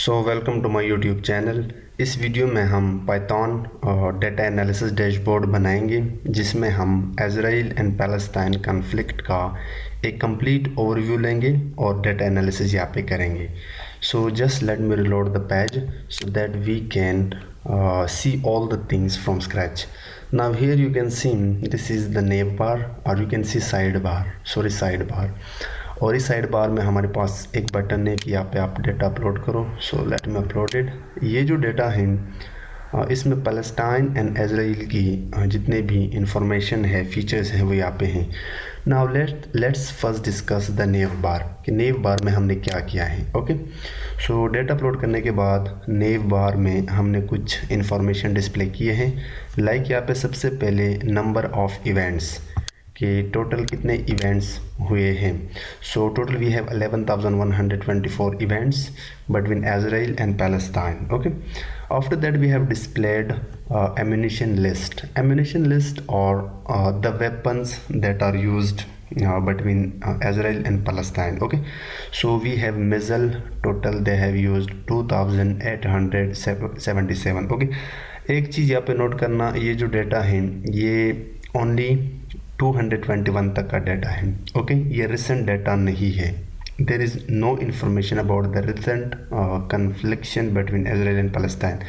Welcome to my YouTube channel. इस video में हम पाइथन और डेटा एनालिसिस डैशबोर्ड बनाएंगे जिसमें हम इजराइल एंड पैलेस्टाइन कॉन्फ्लिक्ट का एक कंप्लीट ओवरव्यू लेंगे और डेटा एनालिसिस यहाँ पे करेंगे। So just let me reload the page so that we can see all the things from scratch. Now here you can see this is the nav bar or you can see sidebar और इस side bar में हमारे पास एक button है कि यहाँ पे आप डेटा अपलोड करो। So let me uploaded. ये जो डेटा है इसमें पैलेस्टाइन एंड इजराइल की जितने भी इंफॉर्मेशन है, फीचर्स हैं, वो यहाँ पे हैं। Now let's first discuss the nav bar कि नेव बार में हमने क्या किया है। ओके, सो डेटा अपलोड करने के बाद नेव बार में हमने कुछ इंफॉर्मेशन डिस्प्ले किए हैं। लाइक यहाँ पे सबसे पहले नंबर ऑफ इवेंट्स कि टोटल कितने इवेंट्स हुए हैं। So total we have 11,124 events between Israel and Palestine. Okay, after that we have displayed ammunition list or the weapons that are used between Israel and Palestine. Okay, so we have missile, total they have used 2,877. Okay, एक चीज़ यहाँ पे note करना, ये जो data है ये only 221 तक का डेटा है। ओके, ये रिसेंट डेटा नहीं है। There is no information about the recent confliction between Israel and Palestine.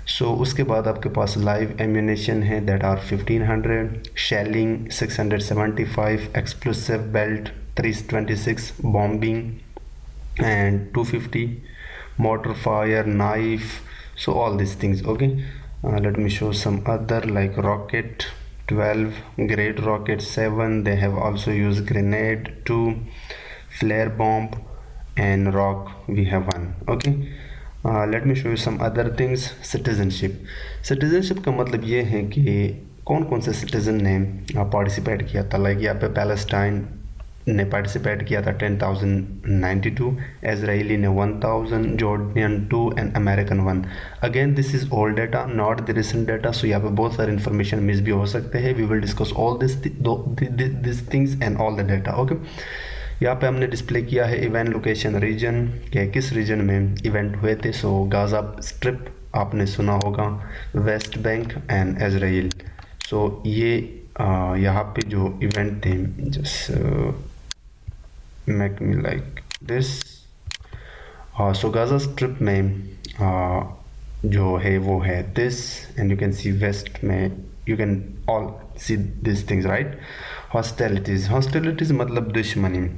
So उसके बाद आपके पास लाइव एम्यूनेशन है that are 1500, shelling 675, explosive belt 326, bombing and 250, mortar fire, knife, so all this things. Okay, let me show some other like rocket 12, great rocket 7, they have also used grenade 2, flare bomb and rock we have 1. Okay, let me show you some other things. Citizenship का मतलब ये है कि कौन कौन से citizen ने participate किया था। लाइक यहाँ पे पैलेस्टाइन ने पार्टिसिपेट किया था 10,092, इजराइली ने 1,000, Jordanian 2 and American 1। Again this is old data, not the recent data. So यहाँ पे बहुत सारे इन्फॉर्मेशन मिस भी हो सकते हैं। We will discuss all this things and all the data. Okay, यहाँ पे हमने डिस्प्ले किया है इवेंट लोकेशन रीजन के किस रीजन में इवेंट हुए थे। सो गाजा स्ट्रिप आपने सुना होगा, West Bank and Israel. So ये यहाँ पे जो इवेंट थे, just make me like this. So Gaza strip में जो है वो है this and you can see West में you can all see this things right. Hostilities मतलब दुश्मनी।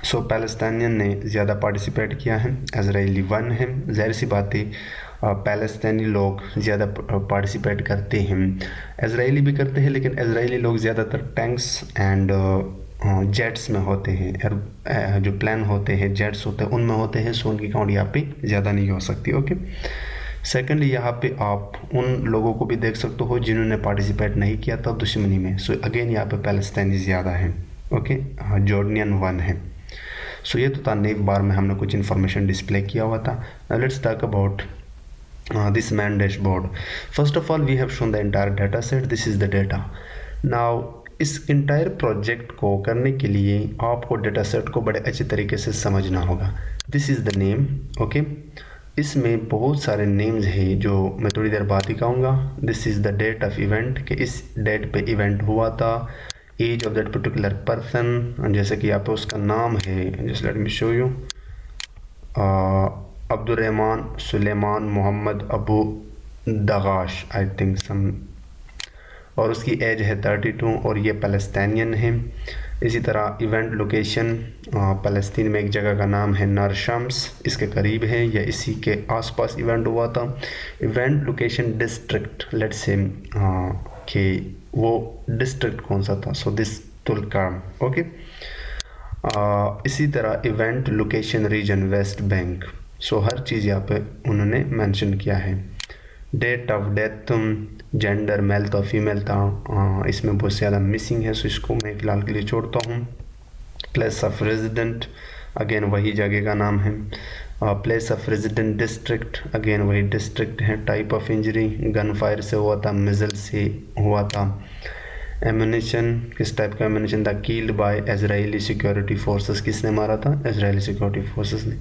सो पैलेस्टाइनियन ने ज़्यादा पार्टिसिपेट किया है, इजराइली 1 है। ज़ाहिर सी बात है पैलेस्टाइनी लोग ज़्यादा पार्टिसिपेट करते हैं, इजराइली भी करते हैं, लेकिन इजराइली लोग ज़्यादातर टैंक्स एंड जेट्स में होते हैं। जो प्लान होते हैं, जेट्स होते हैं, उनमें होते हैं। सो उनकी काउंट यहाँ पे ज़्यादा नहीं हो सकती। ओके, सेकेंडली यहाँ पे आप उन लोगों को भी देख सकते हो जिन्होंने पार्टिसिपेट नहीं किया था दुश्मनी में। सो अगेन यहाँ पे पैलेस्टाइनी ज़्यादा है। ओके, जॉर्डनियन 1 है। सो ये तो था नेव बार में हमने कुछ इन्फॉर्मेशन डिस्प्ले किया हुआ था। Let's talk about this man dashboard. First of all we have shown the entire data set. This is the data. Now इस इंटायर प्रोजेक्ट को करने के लिए आपको डेटा सेट को बड़े अच्छे तरीके से समझना होगा। This is the name. Okay, इसमें बहुत सारे नेम्स हैं जो मैं थोड़ी देर बाद ही कहूँगा। This is the date of event कि इस डेट पे इवेंट हुआ था। Age of that particular person, जैसे कि यहाँ पे उसका नाम है, just let me show you, Abdurrahman Suleiman Mohammed Abu Dagash I think some, और उसकी एज है 32 और ये पैलेस्टाइनियन है। इसी तरह इवेंट लोकेशन फ़लस्तीन में एक जगह का नाम है नर शम्स, इसके करीब है या इसी के आसपास इवेंट हुआ था। Event location district, let's say कि वो डिस्ट्रिक्ट कौन सा था। So this तुलकाम। ओके, इसी तरह event location region West Bank. So हर चीज़ यहाँ पे उन्होंने मेंशन किया है। Date of death, gender male था फीमेल था, इसमें बहुत ज़्यादा मिसिंग है, सो इसको मैं फ़िलहाल के लिए छोड़ता हूँ। प्लेस ऑफ रेजिडेंट, अगेन वही जगह का नाम है। Place of resident district, again वही डिस्ट्रिक्ट है। Type of injury, gun fire से हुआ था, मिज़ल से हुआ था। एम्यूनेशन, किस टाइप का एम्यूनेशन था। Keeled bye Israeli security forces, किसने मारा था, इजरायली सिक्योरिटी फोर्सेस ने।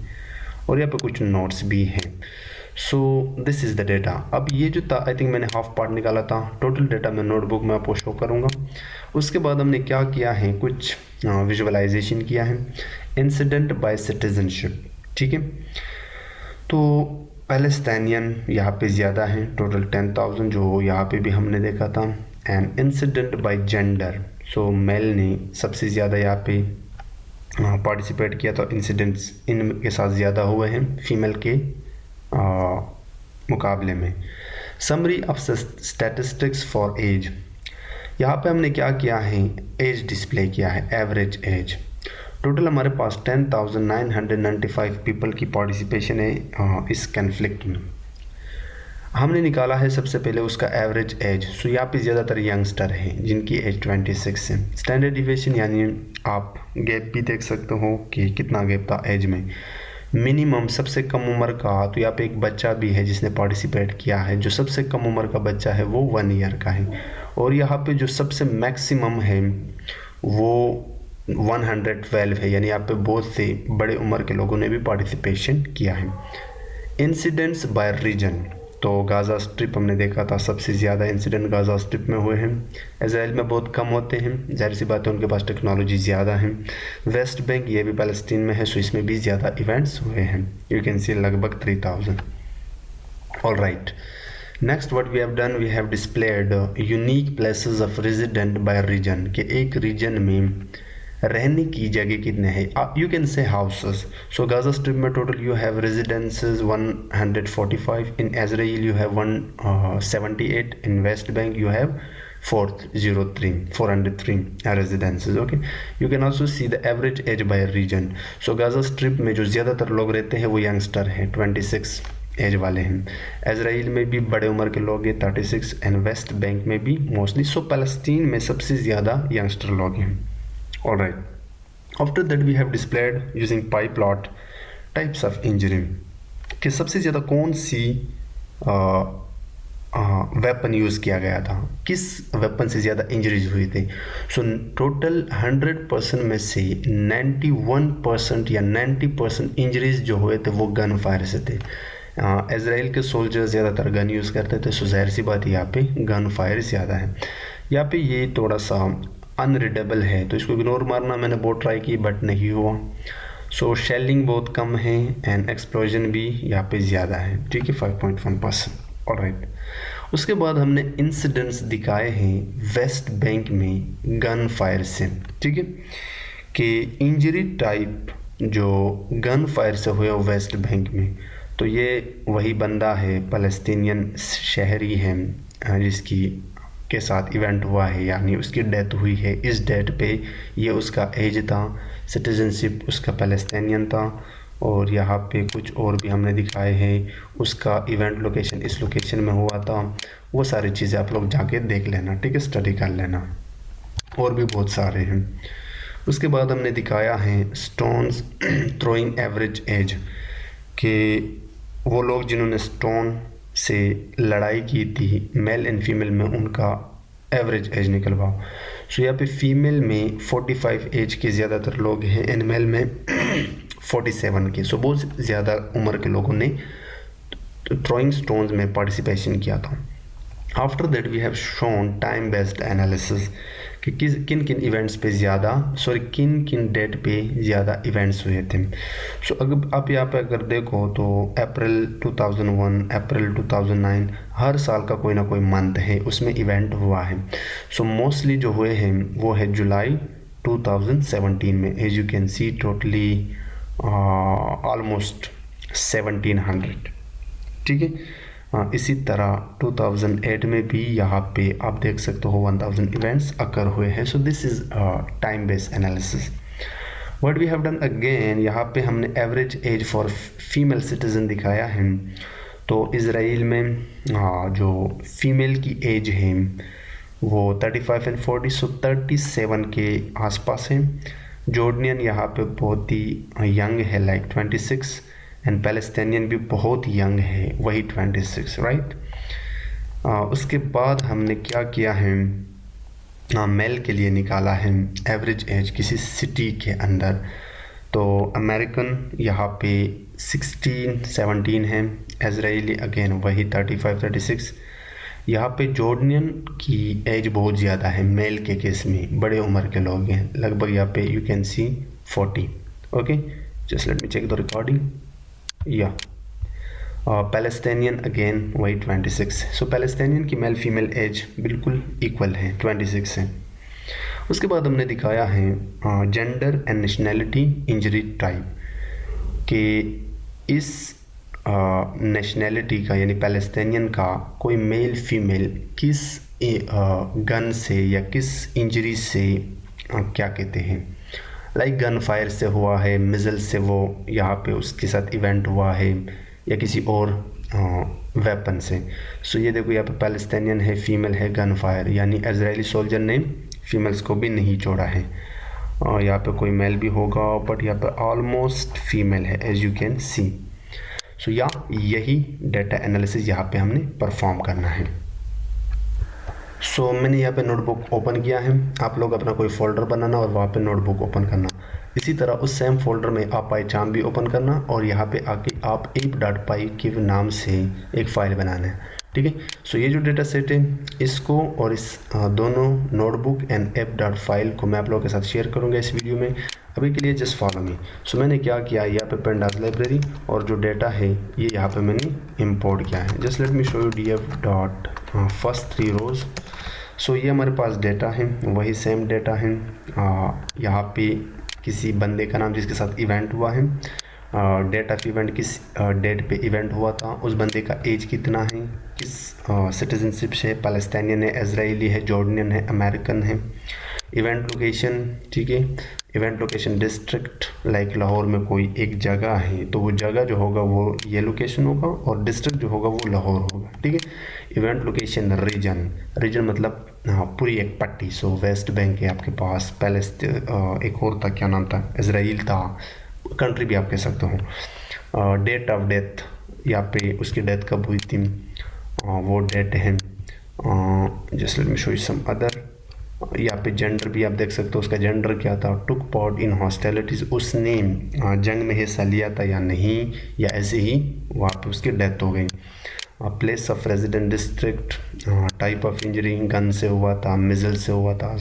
और यहाँ पे कुछ नोट्स भी हैं। So this is the data. अब ये जो था आई थिंक मैंने हाफ पार्ट निकाला था, टोटल डेटा मैं नोटबुक में आपको शो करूँगा। उसके बाद हमने क्या किया है, कुछ विजुअलाइजेशन किया है, इंसिडेंट बाय सिटीजनशिप। ठीक है, तो पैलेस्टाइनियन यहाँ पे ज़्यादा हैं, टोटल 10,000 जो यहाँ पे भी हमने देखा था। And incident by gender, so male ने सबसे ज़्यादा यहाँ पे पार्टिसिपेट किया, तो इंसिडेंट्स इनके साथ ज़्यादा हुए हैं फीमेल के मुकाबले में। Summary of statistics for age, यहाँ पे हमने क्या किया है, एज डिस्प्ले किया है, एवरेज एज। टोटल हमारे पास 10,995 पीपल की पार्टिसिपेशन है इस कन्फ्लिक्ट में। हमने निकाला है सबसे पहले उसका एवरेज एज। सो यहाँ पे ज़्यादातर यंगस्टर हैं जिनकी एज 26 है। स्टैंडर्ड डिविएशन यानी आप गैप भी देख सकते हो कि कितना गैप था एज में। मिनिमम सबसे कम उम्र का, तो यहाँ पे एक बच्चा भी है जिसने पार्टिसिपेट किया है, जो सबसे कम उम्र का बच्चा है वो 1 ईयर का है। और यहाँ पे जो सबसे मैक्सिमम है वो 112 है, यानी यहाँ पे बहुत से बड़े उम्र के लोगों ने भी पार्टिसिपेशन किया है। इंसिडेंट्स बाय रीजन, तो गाज़ा स्ट्रिप हमने देखा था सबसे ज़्यादा इंसिडेंट गाज़ा स्ट्रिप में हुए हैं। इजराइल में बहुत कम होते हैं, जाहिर सी बात है उनके पास टेक्नोलॉजी ज़्यादा है। वेस्ट बैंक ये भी पैलेस्टीन में है, सो इसमें भी ज़्यादा इवेंट्स हुए हैं, यू कैन सी लगभग 3000। All right, next what we have done, we have displayed unique places of resident by region, कि एक रीजन में रहने की जगह कितने हैं, you can say houses. So Gaza strip में total you have residences 145, in Israel you have 178, in West Bank you have 403 residences. Okay, you can also see the average age by region. So Gaza strip में जो ज़्यादातर लोग रहते हैं वो youngster हैं, 26 as वाले हैं। इजराइल में भी बड़े उम्र के लोग हैं 36, एंड वेस्ट बैंक में भी मोस्टली। सो पैलेस्टीन में सबसे ज़्यादा यंगस्टर लोग हैं। All right. After that we have displayed using pie plot types of injury, कि सबसे ज़्यादा कौन सी वेपन यूज़ किया गया था, किस वेपन से ज़्यादा इंजरीज हुई थी। सो टोटल 100% में से 91% या 90% इंजरीज जो हुए थे वो गन फायर से थे। इजराइल के सोल्जर ज़्यादातर गन यूज़ करते थे, सो जाहिर सी बात यहाँ पे गन फायर ज़्यादा है। यहाँ पे ये थोड़ा सा अनरीडेबल है, तो इसको इग्नोर मारना मैंने बहुत ट्राई की बट नहीं हुआ। सो शेलिंग बहुत कम है एंड एक्सप्लोजन भी यहाँ पे ज़्यादा है। ठीक है, 5.1%। ऑलराइट, उसके बाद हमने इंसिडेंट्स दिखाए हैं वेस्ट बैंक में गन फायर से। ठीक है, कि इंजरी टाइप जो गन फायर से हुए वेस्ट बैंक में, तो ये वही बंदा है, पैलेस्टीनियन शहरी है जिसकी के साथ इवेंट हुआ है, यानी उसकी डेथ हुई है इस डेट पे। ये उसका एज था, सिटीजनशिप उसका पैलेस्टीनियन था, और यहाँ पे कुछ और भी हमने दिखाए हैं, उसका इवेंट लोकेशन इस लोकेशन में हुआ था। वो सारी चीज़ें आप लोग जाके देख लेना, ठीक है, स्टडी कर लेना। और भी बहुत सारे हैं। उसके बाद हमने दिखाया है स्टोन्स थ्रोइंग एवरेज एज, कि वो लोग जिन्होंने स्टोन से लड़ाई की थी मेल एंड फीमेल में, उनका एवरेज एज निकलवाओ। सो यहाँ पे फीमेल में 45 एज के ज़्यादातर लोग हैं एंड मेल में 47 के। सो बहुत ज़्यादा उम्र के लोगों ने थ्रोइंग स्टोन्स में पार्टिसिपेशन किया था। After that we have shown time based analysis, कि किन किन इवेंट्स पे ज़्यादा, किन किन डेट पे ज़्यादा इवेंट्स हुए थे। सो अगर आप यहाँ पे अगर देखो तो अप्रैल 2001, अप्रैल 2009, हर साल का कोई ना कोई मंथ है उसमें इवेंट हुआ है। सो मोस्टली जो हुए हैं वो है जुलाई 2017 में, as you can see totally almost 1700। ठीक है, इसी तरह 2008 में भी यहाँ पे आप देख सकते हो 1000 इवेंट्स अकर हुए हैं। So this is time based analysis. What we have done again, यहाँ पे हमने average age for female citizen दिखाया है। तो इज़राइल में जो फीमेल की एज है वो 35 एंड 40, सो 37 के आसपास है। जॉर्डनियन यहाँ पे बहुत ही यंग है, लाइक 26, एंड पैलेस्टीनियन भी बहुत यंग है, वही 26, राइट। उसके बाद हमने क्या किया है, मेल के लिए निकाला है एवरेज एज किसी सिटी के अंदर। तो तो अमेरिकन यहाँ पे 16 17 है, इजराइली अगेन वही 35 36। यहाँ पे जॉर्डनियन की एज बहुत ज़्यादा है, मेल के केस में बड़े उम्र के लोग हैं, लगभग यहाँ पे you can see 40। Okay, just let me check the recording. या पैलेस्टीनियन अगेन वही 26। सो पैलेस्टीनियन की मेल फीमेल एज बिल्कुल इक्वल है, 26 है। उसके बाद हमने दिखाया है gender and nationality injury type कि इस नेशनैलिटी का यानी पैलेस्टीनियन का कोई मेल फीमेल किस गन से या किस इंजरी से क्या कहते हैं, लाइक गन फायर से हुआ है, मिज़ल से वो यहाँ पे उसके साथ इवेंट हुआ है, या किसी और वेपन से। सो ये देखो यहाँ पे पैलेस्टीनियन है, फीमेल है, गन फायर, यानी इजरायली सोल्जर ने फीमेल्स को भी नहीं छोड़ा है। और यहाँ पे कोई मेल भी होगा बट यहाँ पे ऑलमोस्ट फीमेल है एज यू कैन सी। सो या यही डेटा एनालिसिस यहाँ पे हमने परफॉर्म करना है। सो मैंने यहाँ पे नोटबुक ओपन किया है, आप लोग अपना कोई फोल्डर बनाना और वहाँ पे नोटबुक ओपन करना। इसी तरह उस सेम फोल्डर में आप पाईचार्म भी ओपन करना और यहाँ पे आके आप ape.py के नाम से एक फ़ाइल बनाना है, ठीक है। सो ये जो डेटा सेट है इसको और इस दोनों नोटबुक एंड app फाइल को मैं आप लोगों के साथ शेयर करूँगा इस वीडियो में। अभी के लिए जस्ट फॉलो मी। सो मैंने क्या किया, यहाँ पे पेंडास लाइब्रेरी और जो डेटा है ये यहाँ पे मैंने इंपोर्ट किया है। Just let me show you df.first 3 rows। सो ये हमारे पास डेटा है, वही सेम डेटा है। यहाँ पे किसी बंदे का नाम जिसके साथ इवेंट हुआ है, डेट ऑफ इवेंट किस डेट पे इवेंट हुआ था, उस बंदे का एज कितना है, किस सिटीजनशिप से, पैलेस्टीनियन है, इजरायली है, जॉर्डनियन है, अमेरिकन है, इवेंट लोकेशन, ठीक है, event location district, like Lahore में कोई एक जगह है तो वो जगह जो होगा वो ये लोकेशन होगा और डिस्ट्रिक्ट जो होगा वो लाहौर होगा, ठीक है। इवेंट लोकेशन रीजन, रीजन मतलब पूरी एक पट्टी। सो वेस्ट बैंक है आपके पास, एक और था, क्या नाम था, इजराइल था, कंट्री भी आप कह सकते हो। डेट ऑफ डेथ, यहाँ पे उसकी डेथ कब हुई थी वो डेट है। Just let me show you some other. यहाँ पे जेंडर भी आप देख सकते हो, उसका जेंडर क्या था, टुक पार्ट इन हॉस्टिलिटीज़, उसने जंग में हिस्सा लिया था या नहीं, या ऐसे ही वहाँ पे उसकी डेथ हो गई। Place of resident district, type of injury, gun से हुआ था, मिज़ल से हुआ था,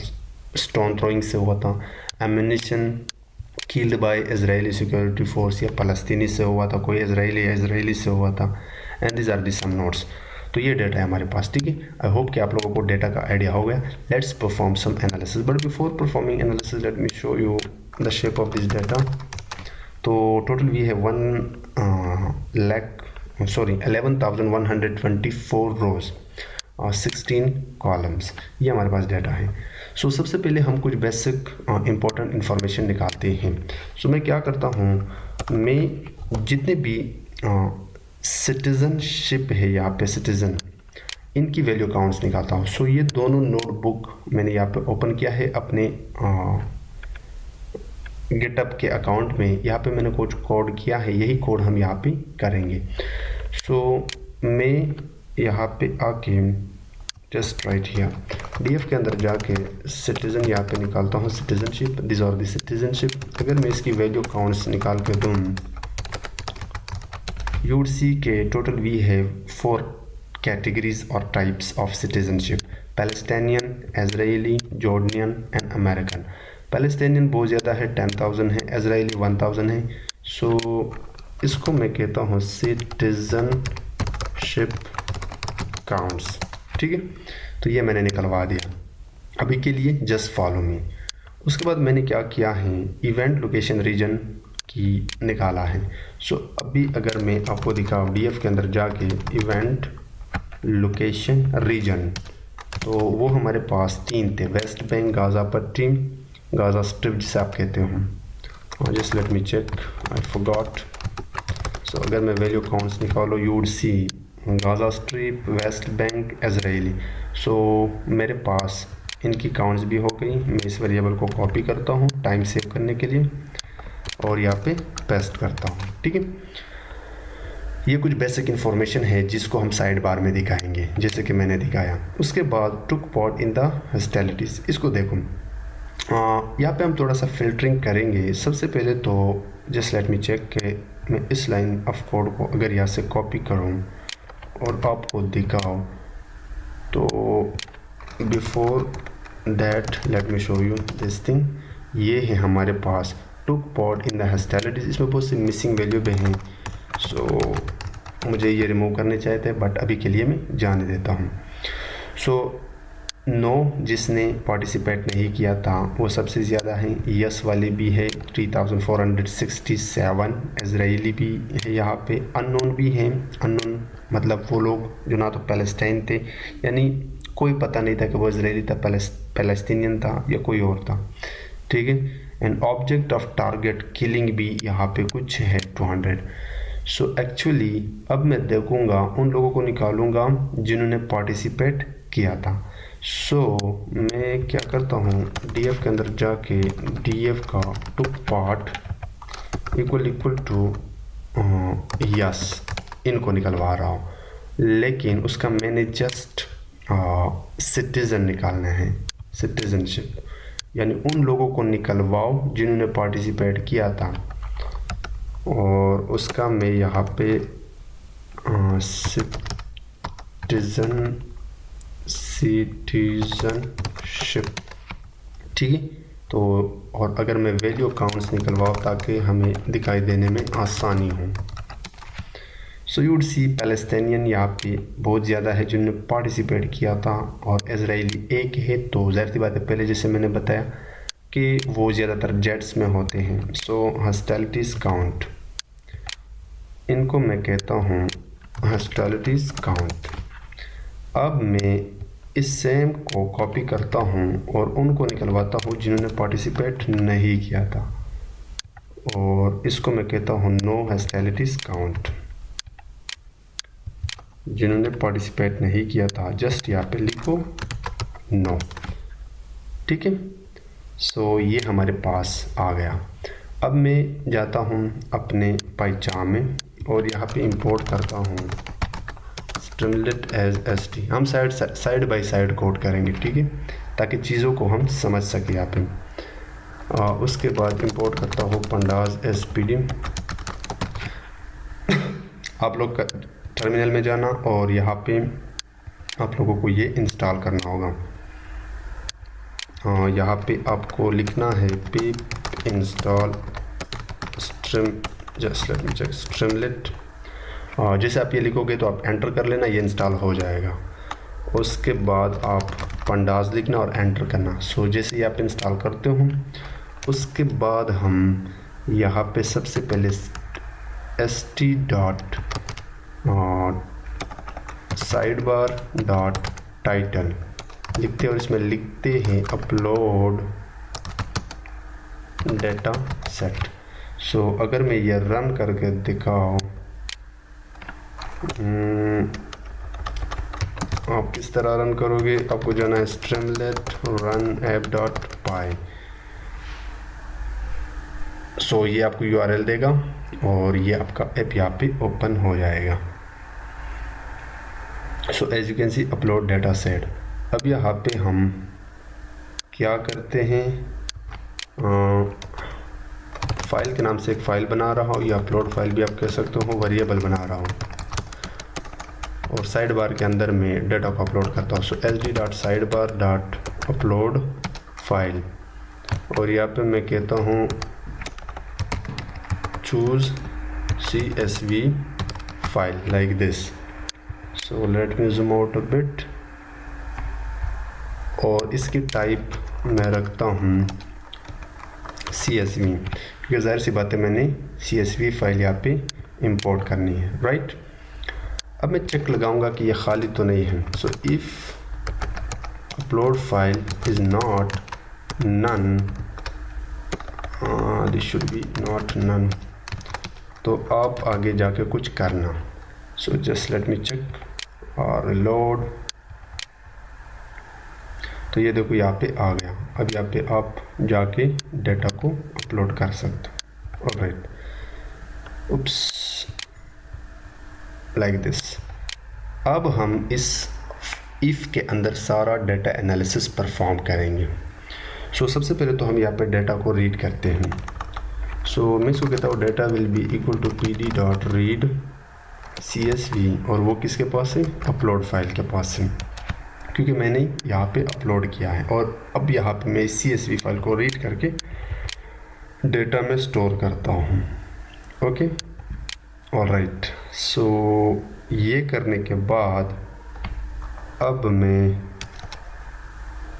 स्टोन थ्रोइंग से हुआ था, ammunition killed by Israeli security force या फ़लस्तीनी से हुआ था, कोई इजरायली या इजरायली से हुआ था, and this are the some notes. तो ये डेटा है हमारे पास, ठीक है। आई होप कि आप लोगों को डेटा का आइडिया हो गया। Let's perform some analysis, but before performing analysis let me show you the shape of this data. तो टोटल वी है 11,124 रोज और 16 कॉलम्स, ये हमारे पास डेटा है। सो सबसे पहले हम कुछ बेसिक इंपॉर्टेंट इंफॉर्मेशन निकालते हैं। सो मैं क्या करता हूँ, मैं जितने भी सिटीज़नशिप है यहाँ पे, सिटीज़न, इनकी वैल्यू काउंट्स निकालता हूँ। सो ये दोनों नोटबुक मैंने यहाँ पे ओपन किया है अपने गिटअप के अकाउंट में। यहाँ पे मैंने कुछ कोड किया है, यही कोड हम यहाँ पे करेंगे। सो मैं यहाँ पे आके जस्ट राइट हियर डीएफ के अंदर जाके सिटीज़न यहाँ पे निकालता हूँ, citizenship, this are the citizenship. अगर मैं इसकी वैल्यू काउंट्स निकाल के दूँ, यू वुड सी के टोटल वी है 4 कैटेगरीज और types of citizenship, Palestinian, Israeli, Jordanian and American. Palestinian बहुत ज़्यादा है, 10,000 है, इजरायली 1,000 है। सो इसको मैं कहता हूँ सिटीज़नशिप काउंट्स, ठीक है। तो ये मैंने निकलवा दिया अभी के लिए, जस्ट फॉलो मी। उसके बाद मैंने क्या किया है, इवेंट लोकेशन रीजन की निकाला है। सो अभी अगर मैं आपको दिखाऊँ डीएफ के अंदर जाके इवेंट लोकेशन रीजन, तो वो हमारे पास 3 थे, वेस्ट बैंक, गाज़ा पट्टी, गाज़ा स्ट्रिप जिसे आप कहते हो। Just let me check, I forgot. So अगर मैं वैल्यू काउंट्स निकालो, you would see Gaza strip, West Bank, Israeli. So मेरे पास इनकी काउंट्स भी हो गई। मैं इस वेरिएबल को कॉपी करता हूँ टाइम सेव करने के लिए और यहाँ पे पेस्ट करता हूँ, ठीक है। ये कुछ बेसिक इन्फॉर्मेशन है जिसको हम साइड बार में दिखाएंगे, जैसे कि मैंने दिखाया। उसके बाद took part in the hostilities, इसको देखो, यहाँ पे हम थोड़ा सा फिल्टरिंग करेंगे। सबसे पहले तो जस्ट लेट मी चेक कि मैं इस लाइन ऑफ कोड को अगर यहाँ से कॉपी करूँ और आपको दिखाऊँ, तो before that let me show you this thing. ये है हमारे पास टुक पॉट इन द हॉस्टिलिटीज, इसमें बहुत सी मिसिंग वैल्यू भी हैं, सो मुझे ये रिमूव करने चाहिए थे, बट अभी के लिए मैं जाने देता हूँ। सो नो जिसने पार्टिसिपेट नहीं किया था वो सबसे ज़्यादा है, यस वाले भी है 3467, इजराइली भी है, यहाँ पे अननोन भी हैं। अननोन मतलब वो लोग जो ना तो पैलेस्टाइन थे, यानी कोई पता नहीं था कि वो इजराइली था, पैलेस्टीनियन था या कोई और था, ठीक है। And object of target killing भी यहाँ पे कुछ है 200। सो एक्चुअली अब मैं देखूँगा, उन लोगों को निकालूँगा जिन्होंने पार्टिसिपेट किया था। सो मैं क्या करता हूँ, df के अंदर जाके df का took part equal to yes इनको निकलवा रहा हूँ, लेकिन उसका मैंने जस्ट सिटीज़न निकालना है, सिटीज़नशिप, यानी उन लोगों को निकलवाओ जिन्होंने पार्टिसिपेट किया था, और उसका मैं यहाँ पे सिटीज़नशिप, ठीक है। तो और अगर मैं वैल्यू काउंट्स निकलवाऊँ ताकि हमें दिखाई देने में आसानी हो, so you would C Palestinian यहाँ पे बहुत ज़्यादा है जिन्होंने पार्टिसिपेट किया था, और इजराइली एक है, तो ज़ाहिर सी बात है पहले जैसे मैंने बताया कि वो ज़्यादातर जेट्स में होते हैं। सो हॉस्टिलिटीज़ काउंट, इनको मैं कहता हूँ हॉस्टिलिटीज़ काउंट। अब मैं इस सेम को कॉपी करता हूँ और उनको निकलवाता हूँ जिन्होंने पार्टिसिपेट नहीं किया था, और इसको मैं कहता हूँ नो हॉस्टिलिटीज़ काउंट, जिन्होंने पार्टिसिपेट नहीं किया था जस्ट यहाँ पे लिखो नो, ठीक है। सो ये हमारे पास आ गया। अब मैं जाता हूँ अपने पाइचार्म में और यहाँ पे इंपोर्ट करता हूँ स्ट्रिमलेट एज st। हम साइड बाय साइड कोड करेंगे, ठीक है, ताकि चीज़ों को हम समझ सकें यहाँ पे। उसके बाद इंपोर्ट करता हूँ pandas spd। आप लोग का टर्मिनल में जाना और यहाँ पे आप लोगों को ये इंस्टॉल करना होगा। यहाँ पे आपको लिखना है pip install stream, just let me check, Streamlit. जैसे आप ये लिखोगे तो आप एंटर कर लेना, ये इंस्टॉल हो जाएगा। उसके बाद आप pandas लिखना और एंटर करना। सो जैसे ही आप इंस्टॉल करते हो, उसके बाद हम यहाँ पे सबसे पहले st dot side bar dot title लिखते हैं और इसमें लिखते हैं अपलोड डेटा सेट। सो अगर मैं ये रन करके दिखाऊँ, आप किस तरह रन करोगे, आपको जाना है स्ट्रिमलेट रन ऐप डॉट पाई। सो ये आपको URL देगा और ये आपका ऐप यहाँ पे ओपन हो जाएगा। So as you can see upload data set. अब यहाँ पे हम क्या करते हैं, फाइल के नाम से एक फ़ाइल बना रहा हूँ, या अपलोड फाइल भी आप कह सकते हो, वेरिएबल बना रहा हूँ, और साइड बार के अंदर में डेटा को अपलोड करता हूँ। सो sd dot side bar dot upload file, और यहाँ पे मैं कहता हूँ choose CSV file like this. So let me zoom out a bit, और इसकी टाइप मैं रखता हूँ CSV, क्योंकि ज़ाहिर सी बात है मैंने CSV फाइल यहाँ पे इंपोर्ट करनी है, राइट। अब मैं चेक लगाऊंगा कि ये खाली तो नहीं है। So if upload file is not none, this should be not none, तो आप आगे जाके कुछ करना। So just let me check और लोड, तो ये देखो यहाँ पे आ गया। अब यहाँ पे आप जाके डेटा को अपलोड कर सकते हो, ऑलराइट। Oops, like this. अब हम इस इफ़ के अंदर सारा डेटा एनालिसिस परफॉर्म करेंगे। सो सबसे पहले तो हम यहाँ पे डाटा को रीड करते हैं। सो मैं इसको कहता हूँ data will be equal to pd dot read CSV, और वो किसके पास है, अपलोड फाइल के पास है, क्योंकि मैंने यहाँ पे अपलोड किया है। और अब यहाँ पे मैं इस CSV फाइल को रीड करके डेटा में स्टोर करता हूँ। Okay, alright. सो ये करने के बाद अब मैं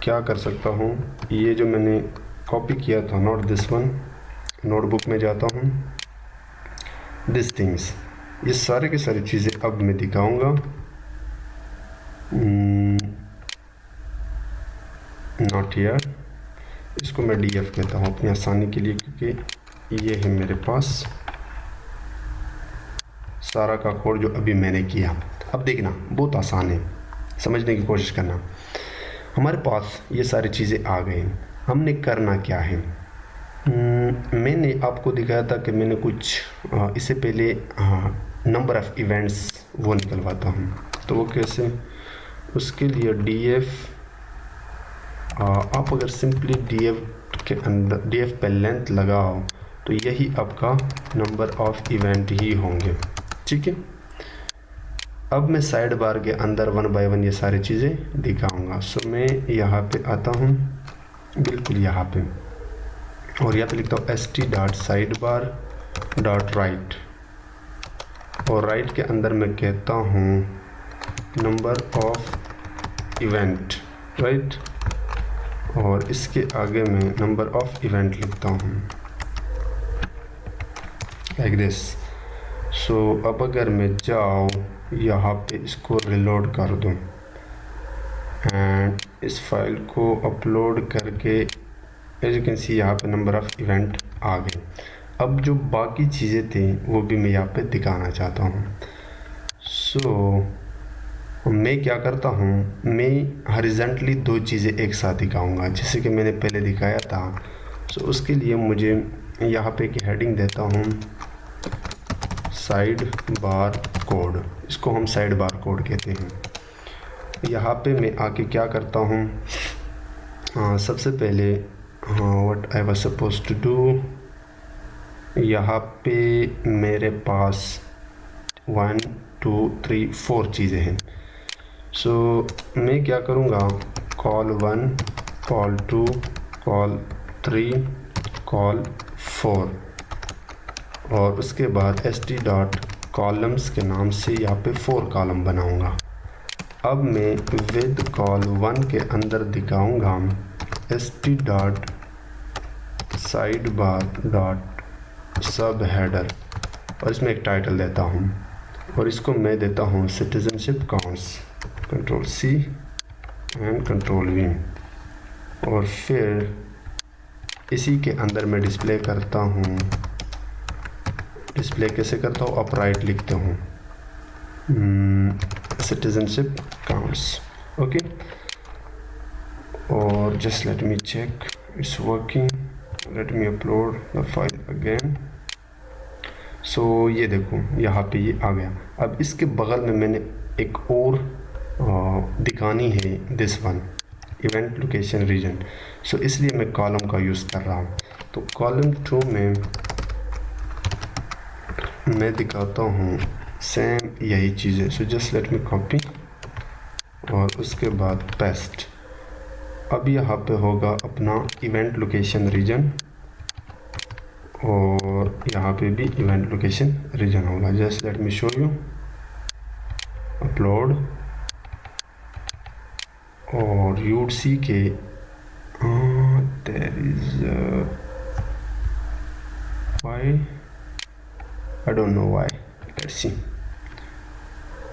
क्या कर सकता हूँ, ये जो मैंने कॉपी किया था, नॉट दिस वन, नोटबुक में जाता हूँ, दिस थिंग्स, ये सारे की सारी चीज़ें अब मैं दिखाऊंगा। नॉट हियर, इसको मैं DF कहता हूँ अपनी आसानी के लिए, क्योंकि ये है मेरे पास सारा का कोड जो अभी मैंने किया। अब देखना बहुत आसान है, समझने की कोशिश करना। हमारे पास ये सारी चीज़ें आ गई, हमने करना क्या है। मैंने आपको दिखाया था कि मैंने कुछ इससे पहले नंबर ऑफ़ इवेंट्स वो निकलवाता हूँ, तो वो कैसे, उसके लिए DF, आप अगर सिंपली DF के अंदर DF पे लेंथ लगाओ तो यही आपका नंबर ऑफ़ इवेंट ही होंगे, ठीक है। अब मैं साइड बार के अंदर 1 बाय 1 ये सारी चीज़ें दिखाऊंगा। सो मैं यहाँ पे आता हूँ, बिल्कुल यहाँ पे, और यहाँ पे लिखता हूँ st dot side bar dot right, और राइट के अंदर मैं कहता हूँ नंबर ऑफ इवेंट, राइट, और इसके आगे मैं नंबर ऑफ इवेंट लिखता हूँ लाइक दिस। सो अब अगर मैं जाऊँ यहाँ पे इसको रिलोड कर दूँ एंड इस फाइल को अपलोड करके, एज यू कैन सी यहाँ पे नंबर ऑफ़ इवेंट आ गए। अब जो बाकी चीज़ें थी वो भी मैं यहाँ पे दिखाना चाहता हूँ। सो मैं क्या करता हूँ, मैं हॉरिजॉन्टली 2 चीज़ें एक साथ दिखाऊंगा, जैसे कि मैंने पहले दिखाया था। सो उसके लिए मुझे यहाँ पे एक हेडिंग देता हूँ, साइड बार कोड, इसको हम साइड बार कोड कहते हैं। यहाँ पे मैं आके क्या करता हूँ, सबसे पहले what I was suppose to do, यहाँ पे मेरे पास 1 2 3 4 चीज़ें हैं। सो मैं क्या करूँगा, कॉल 1 कॉल 2 कॉल 3 कॉल 4, और उसके बाद st डॉट कॉलम्स के नाम से यहाँ पे 4 कॉलम बनाऊँगा। अब मैं विद कॉल 1 के अंदर दिखाऊँगा st dot side bar dot सब हेडर, और इसमें एक टाइटल देता हूँ, और इसको मैं देता हूँ citizenship counts, control C and control V, और फिर इसी के अंदर मैं डिस्प्ले करता हूँ, डिस्प्ले कैसे करता हूँ, अपराइट लिखते हूँ सिटीजनशिप काउंट्स, ओके। और just let me check it's working, let me upload the file again. So ये देखो यहाँ पे ये आ गया। अब इसके बगल में मैंने एक और दिखानी है, this one, event location region. So इसलिए मैं कॉलम का यूज़ कर रहा हूँ। तो कॉलम 2 में मैं दिखाता हूँ सेम यही चीज़ें। सो जस्ट लेट मी कॉपी और उसके बाद पेस्ट। अब यहाँ पे होगा अपना इवेंट लोकेशन रीजन, और यहाँ पे भी इवेंट लोकेशन रीजन होगा। Just let me show you, upload, और यू वुड सी के there is why, I don't know why, let's see.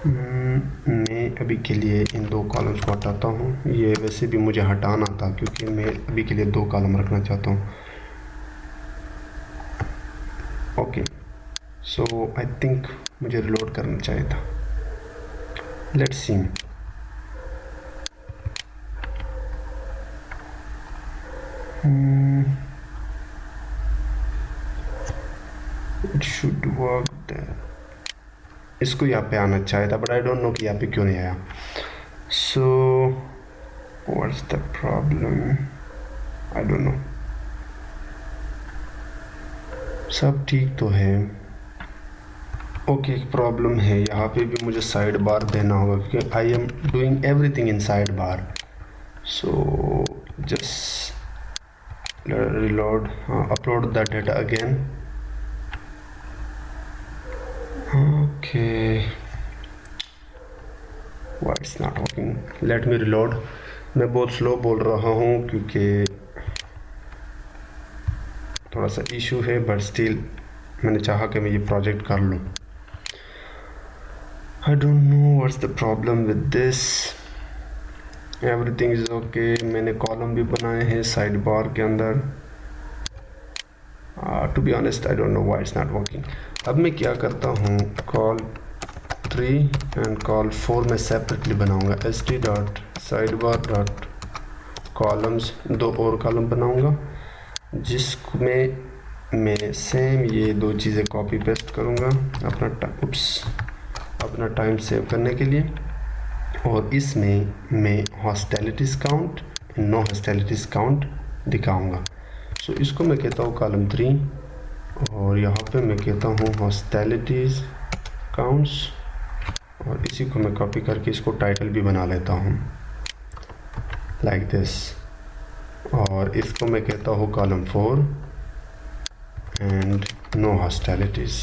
मैं अभी के लिए इन 2 कॉलम्स को हटाता हूँ। ये वैसे भी मुझे हटाना था क्योंकि मैं अभी के लिए 2 कॉलम रखना चाहता हूँ। ओके, सो आई थिंक मुझे रिलोड करना चाहिए था। Let's see. It should work there. इसको यहाँ पे आना चाहिए था, बट आई डोंट नो कि यहाँ पे क्यों नहीं आया। So what's the problem? I don't no. सब ठीक तो है। ओके, एक प्रॉब्लम है, यहाँ पे भी मुझे साइड बार देना होगा क्योंकि आई am doing everything in side bar. So just reload, upload the data again. Okay, why it's not working, let me reload. मैं बहुत स्लो बोल रहा हूँ क्योंकि थोड़ा सा इशू है, बट स्टिल मैंने चाहा कि मैं ये प्रोजेक्ट कर लूँ। I don't know what's the problem with this, everything is okay. मैंने कॉलम भी बनाए हैं साइड बार के अंदर। To be honest I don't know why it's not working. अब मैं क्या करता हूँ, कॉल 3 एंड कॉल 4 मैं सेपरेटली बनाऊँगा। st dot side bar dot columns, 2 और कॉलम बनाऊँगा जिसमें मैं सेम ये 2 चीज़ें कॉपी पेस्ट करूँगा अपना टाइम सेव करने के लिए। और इसमें मैं hostilities count, no hostilities count दिखाऊंगा। सो इसको मैं कहता हूँ कॉलम 3 और यहाँ पे मैं कहता हूँ हॉस्टिलिटीज़ काउंट्स, और इसी को मैं कॉपी करके इसको टाइटल भी बना लेता हूँ लाइक दिस। और इसको मैं कहता हूँ column 4 and no hostilities,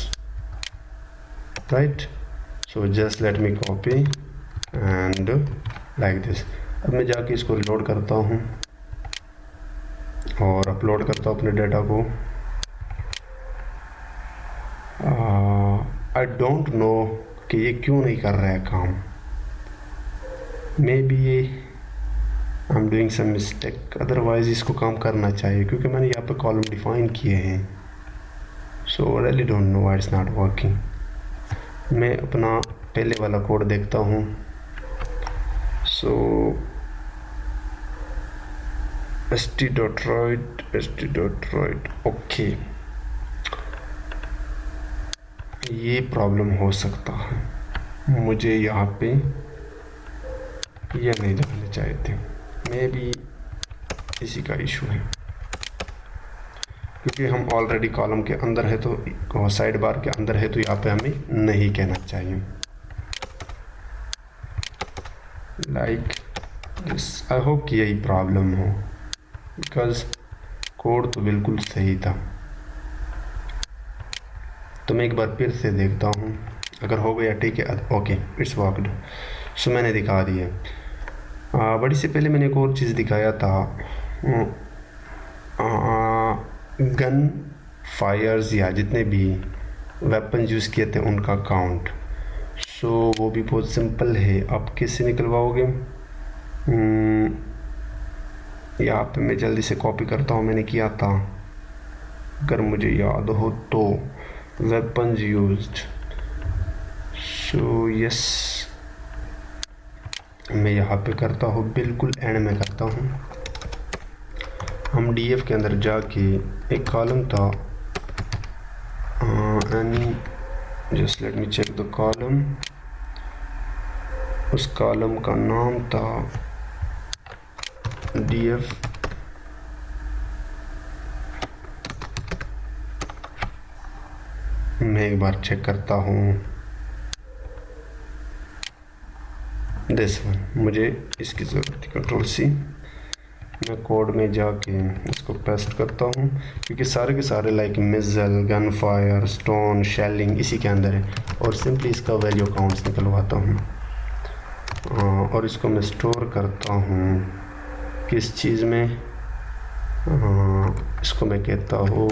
right. So just let me copy and like this. अब मैं जाके इसको रिलोड करता हूँ और अपलोड करता हूँ अपने डेटा को। आई डोंट नो कि ये क्यों नहीं कर रहा है काम। मे बी ये I am doing some mistake, otherwise इसको काम करना चाहिए क्योंकि मैंने यहाँ पे कॉलम डिफाइन किए हैं। So really don't know why it's not working. मैं अपना पहले वाला कोड देखता हूँ। सो st.write, ओके, ये प्रॉब्लम हो सकता है। मुझे यहाँ पे ये नहीं लगाने चाहिए थे, मे बी इसी का इशू है क्योंकि हम ऑलरेडी कॉलम के अंदर है तो साइड बार के अंदर है, तो यहाँ पे हमें नहीं कहना चाहिए लाइक दिस। आई होप कि यही प्रॉब्लम हो, बिकॉज कोड तो बिल्कुल सही था। तो मैं एक बार फिर से देखता हूँ, अगर हो गया ठीक है। Okay, it's worked. सो मैंने दिखा दिया। बड़ी से पहले मैंने एक और चीज़ दिखाया था, गन फायर्स या जितने भी वेपन यूज़ किए थे उनका काउंट। सो वो भी बहुत सिंपल है, आप कैसे निकलवाओगे। यहाँ पे मैं जल्दी से कॉपी करता हूँ, मैंने किया था, अगर मुझे याद हो तो वेपन्स यूज्ड। सो यस, मैं यहाँ पे करता हूँ, बिल्कुल एंड में करता हूँ। हम डीएफ के अंदर जाके एक कॉलम था, and just let me check the column. उस कॉलम का नाम था डीएफ मैं एक बार चेक करता हूँ, दिस वन। मुझे इसकी ज़रूरत थी, कंट्रोल सी। मैं कोड में जाके इसको पेस्ट करता हूँ क्योंकि सारे के सारे like missile, gun fire, stone, shelling इसी के अंदर है, और सिंपली इसका वैल्यू काउंट्स निकलवाता हूँ। और इसको मैं स्टोर करता हूँ किस चीज़ में, इसको मैं कहता हूँ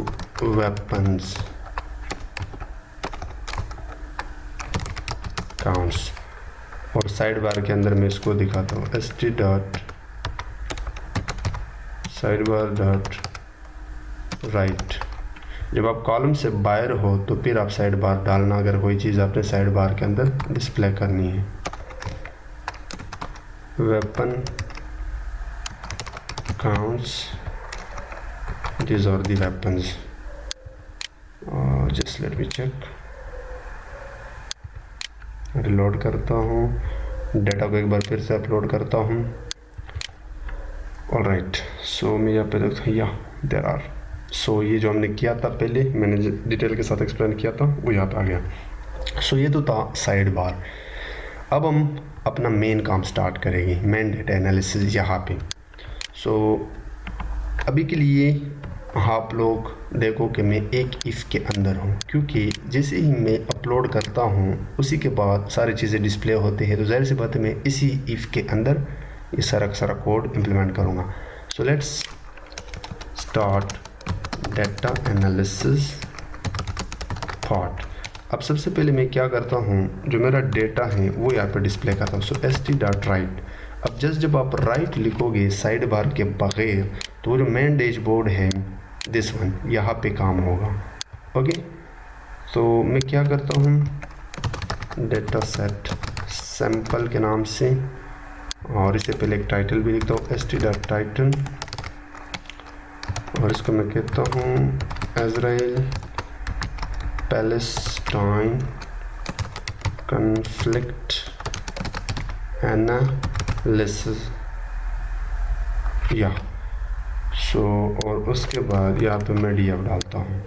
वेपन्स काउंट्स, और साइड बार के अंदर मैं इसको दिखाता हूँ st dot side bar dot right. जब आप कॉलम से बाहर हो तो फिर आप साइड बार डालना, अगर कोई चीज़ आपने साइड बार के अंदर डिस्प्ले करनी है। Weapon counts, these are the weapons. Just let me check. Reload करता हूँ, डेटा को एक बार फिर से अपलोड करता हूँ, ऑल राइट, सो मैं यहाँ पे देखता हूँ या देर आर। सो ये जो हमने किया था पहले, मैंने डिटेल के साथ एक्सप्लेन किया था, वो यहाँ पे आ गया। सो ये तो था साइड बार। अब हम अपना मेन काम स्टार्ट करेंगे, मेन डेटा एनालिसिस यहाँ पे। सो अभी के लिए आप लोग देखो कि मैं एक इफ़ के अंदर हूँ, क्योंकि जैसे ही मैं अपलोड करता हूँ उसी के बाद सारी चीज़ें डिस्प्ले होती है, तो ज़ाहिर सी बात है मैं इसी इफ़ के अंदर ये सारा कोड इम्प्लीमेंट करूँगा। So let's start data analysis part. अब सबसे पहले मैं क्या करता हूँ, जो मेरा डेटा है वो यहाँ पर डिस्प्ले करता हूँ। सो st.write। अब जब आप राइट लिखोगे साइड बार के बगैर, तो वो जो मेन डैशबोर्ड है दिस वन, यहाँ पे काम होगा। ओके, तो मैं क्या करता हूँ, डेटा सेट सैम्पल के नाम से, और इससे पहले एक टाइटल भी लिखता हूँ st.title, और इसको मैं कहता हूँ इजराइल पैलेस्टाइन कन्फ्लिक्ट एनालिसिस या सो। और उसके बाद यहाँ पे मैं DF डालता हूँ,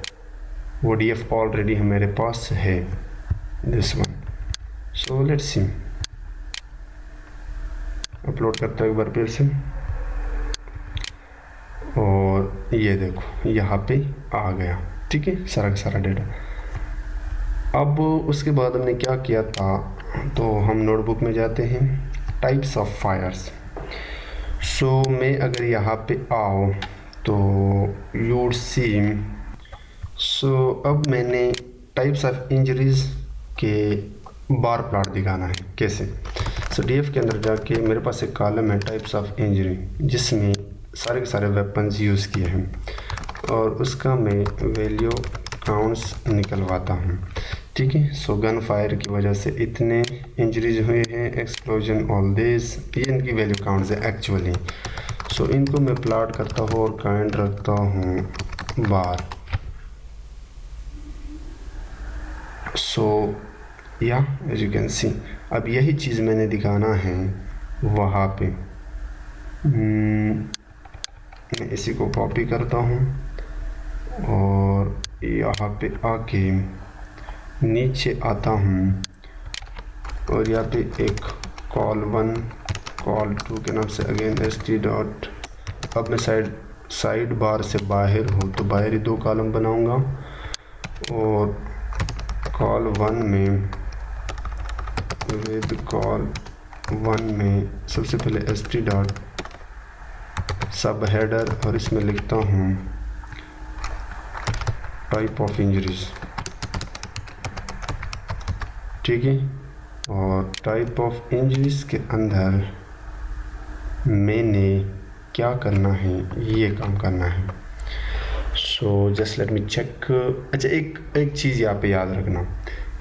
वो DF ऑलरेडी मेरे पास है, this one. So let's see, upload करता हूँ एक बार फिर से, और ये देखो यहाँ पे आ गया। ठीक है, सारा का सारा डेटा। अब उसके बाद हमने क्या किया था, तो हम नोटबुक में जाते हैं, टाइप्स ऑफ फायर्स। सो मैं अगर यहाँ पे आओ तो यू वुड सी, सो अब मैंने टाइप्स ऑफ इंजरीज के बार प्लॉट दिखाना है। कैसे? सो DF के अंदर जाके मेरे पास एक कॉलम है टाइप्स ऑफ इंजरी, जिसमें सारे के सारे वेपन्स यूज़ किए हैं, और उसका मैं वैल्यू काउंट्स निकलवाता हूँ। ठीक है, सो गन फायर की वजह से इतने इंजरीज हुए हैं, एक्सप्लोजन ऑल दिस, ये इनकी वैल्यू काउंट्स है एक्चुअली। सो इनको मैं प्लॉट करता हूँ और काइंड रखता हूँ बार। सो या एज यू कैन सी, अब यही चीज़ मैंने दिखाना है वहाँ पे। मैं इसी को कॉपी करता हूँ और यहाँ पे आके नीचे आता हूँ, और यहाँ पे एक col1 col2 के नाम से अगेन st डॉट। अब मैं साइड बार से बाहर हूँ तो बाहर ही 2 कॉलम बनाऊँगा, और col1 में विद col1 में सबसे पहले st डॉट सब हेडर, और इसमें लिखता हूँ टाइप ऑफ इंजरीज। ठीक है, और टाइप ऑफ इंजरीज के अंदर मैंने क्या करना है, ये काम करना है। So just let me check. अच्छा, एक चीज़ यहाँ पे याद रखना,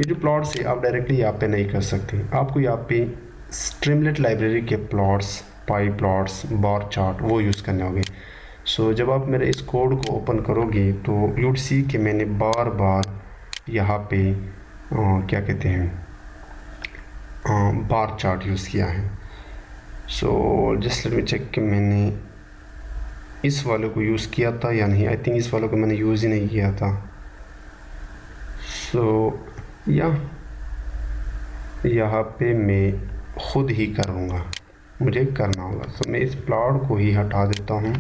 ये जो प्लॉट्स है आप डायरेक्टली यहाँ पे नहीं कर सकते, आपको यहाँ पे स्ट्रीमलेट लाइब्रेरी के प्लॉट्स, पाई प्लॉट्स, बार चार्ट वो यूज़ करने होंगे। सो जब आप मेरे इस कोड को ओपन करोगे तो यू वुड सी कि मैंने बार बार यहाँ पे क्या कहते हैं बार चार्ट यूज़ किया है। So just let me check कि मैंने इस वाले को यूज़ किया था या नहीं। आई थिंक इस वाले को मैंने यूज़ ही नहीं किया था। सो यहाँ पे मैं ख़ुद ही करूँगा, मुझे करना होगा। तो मैं इस प्लॉट को ही हटा देता हूँ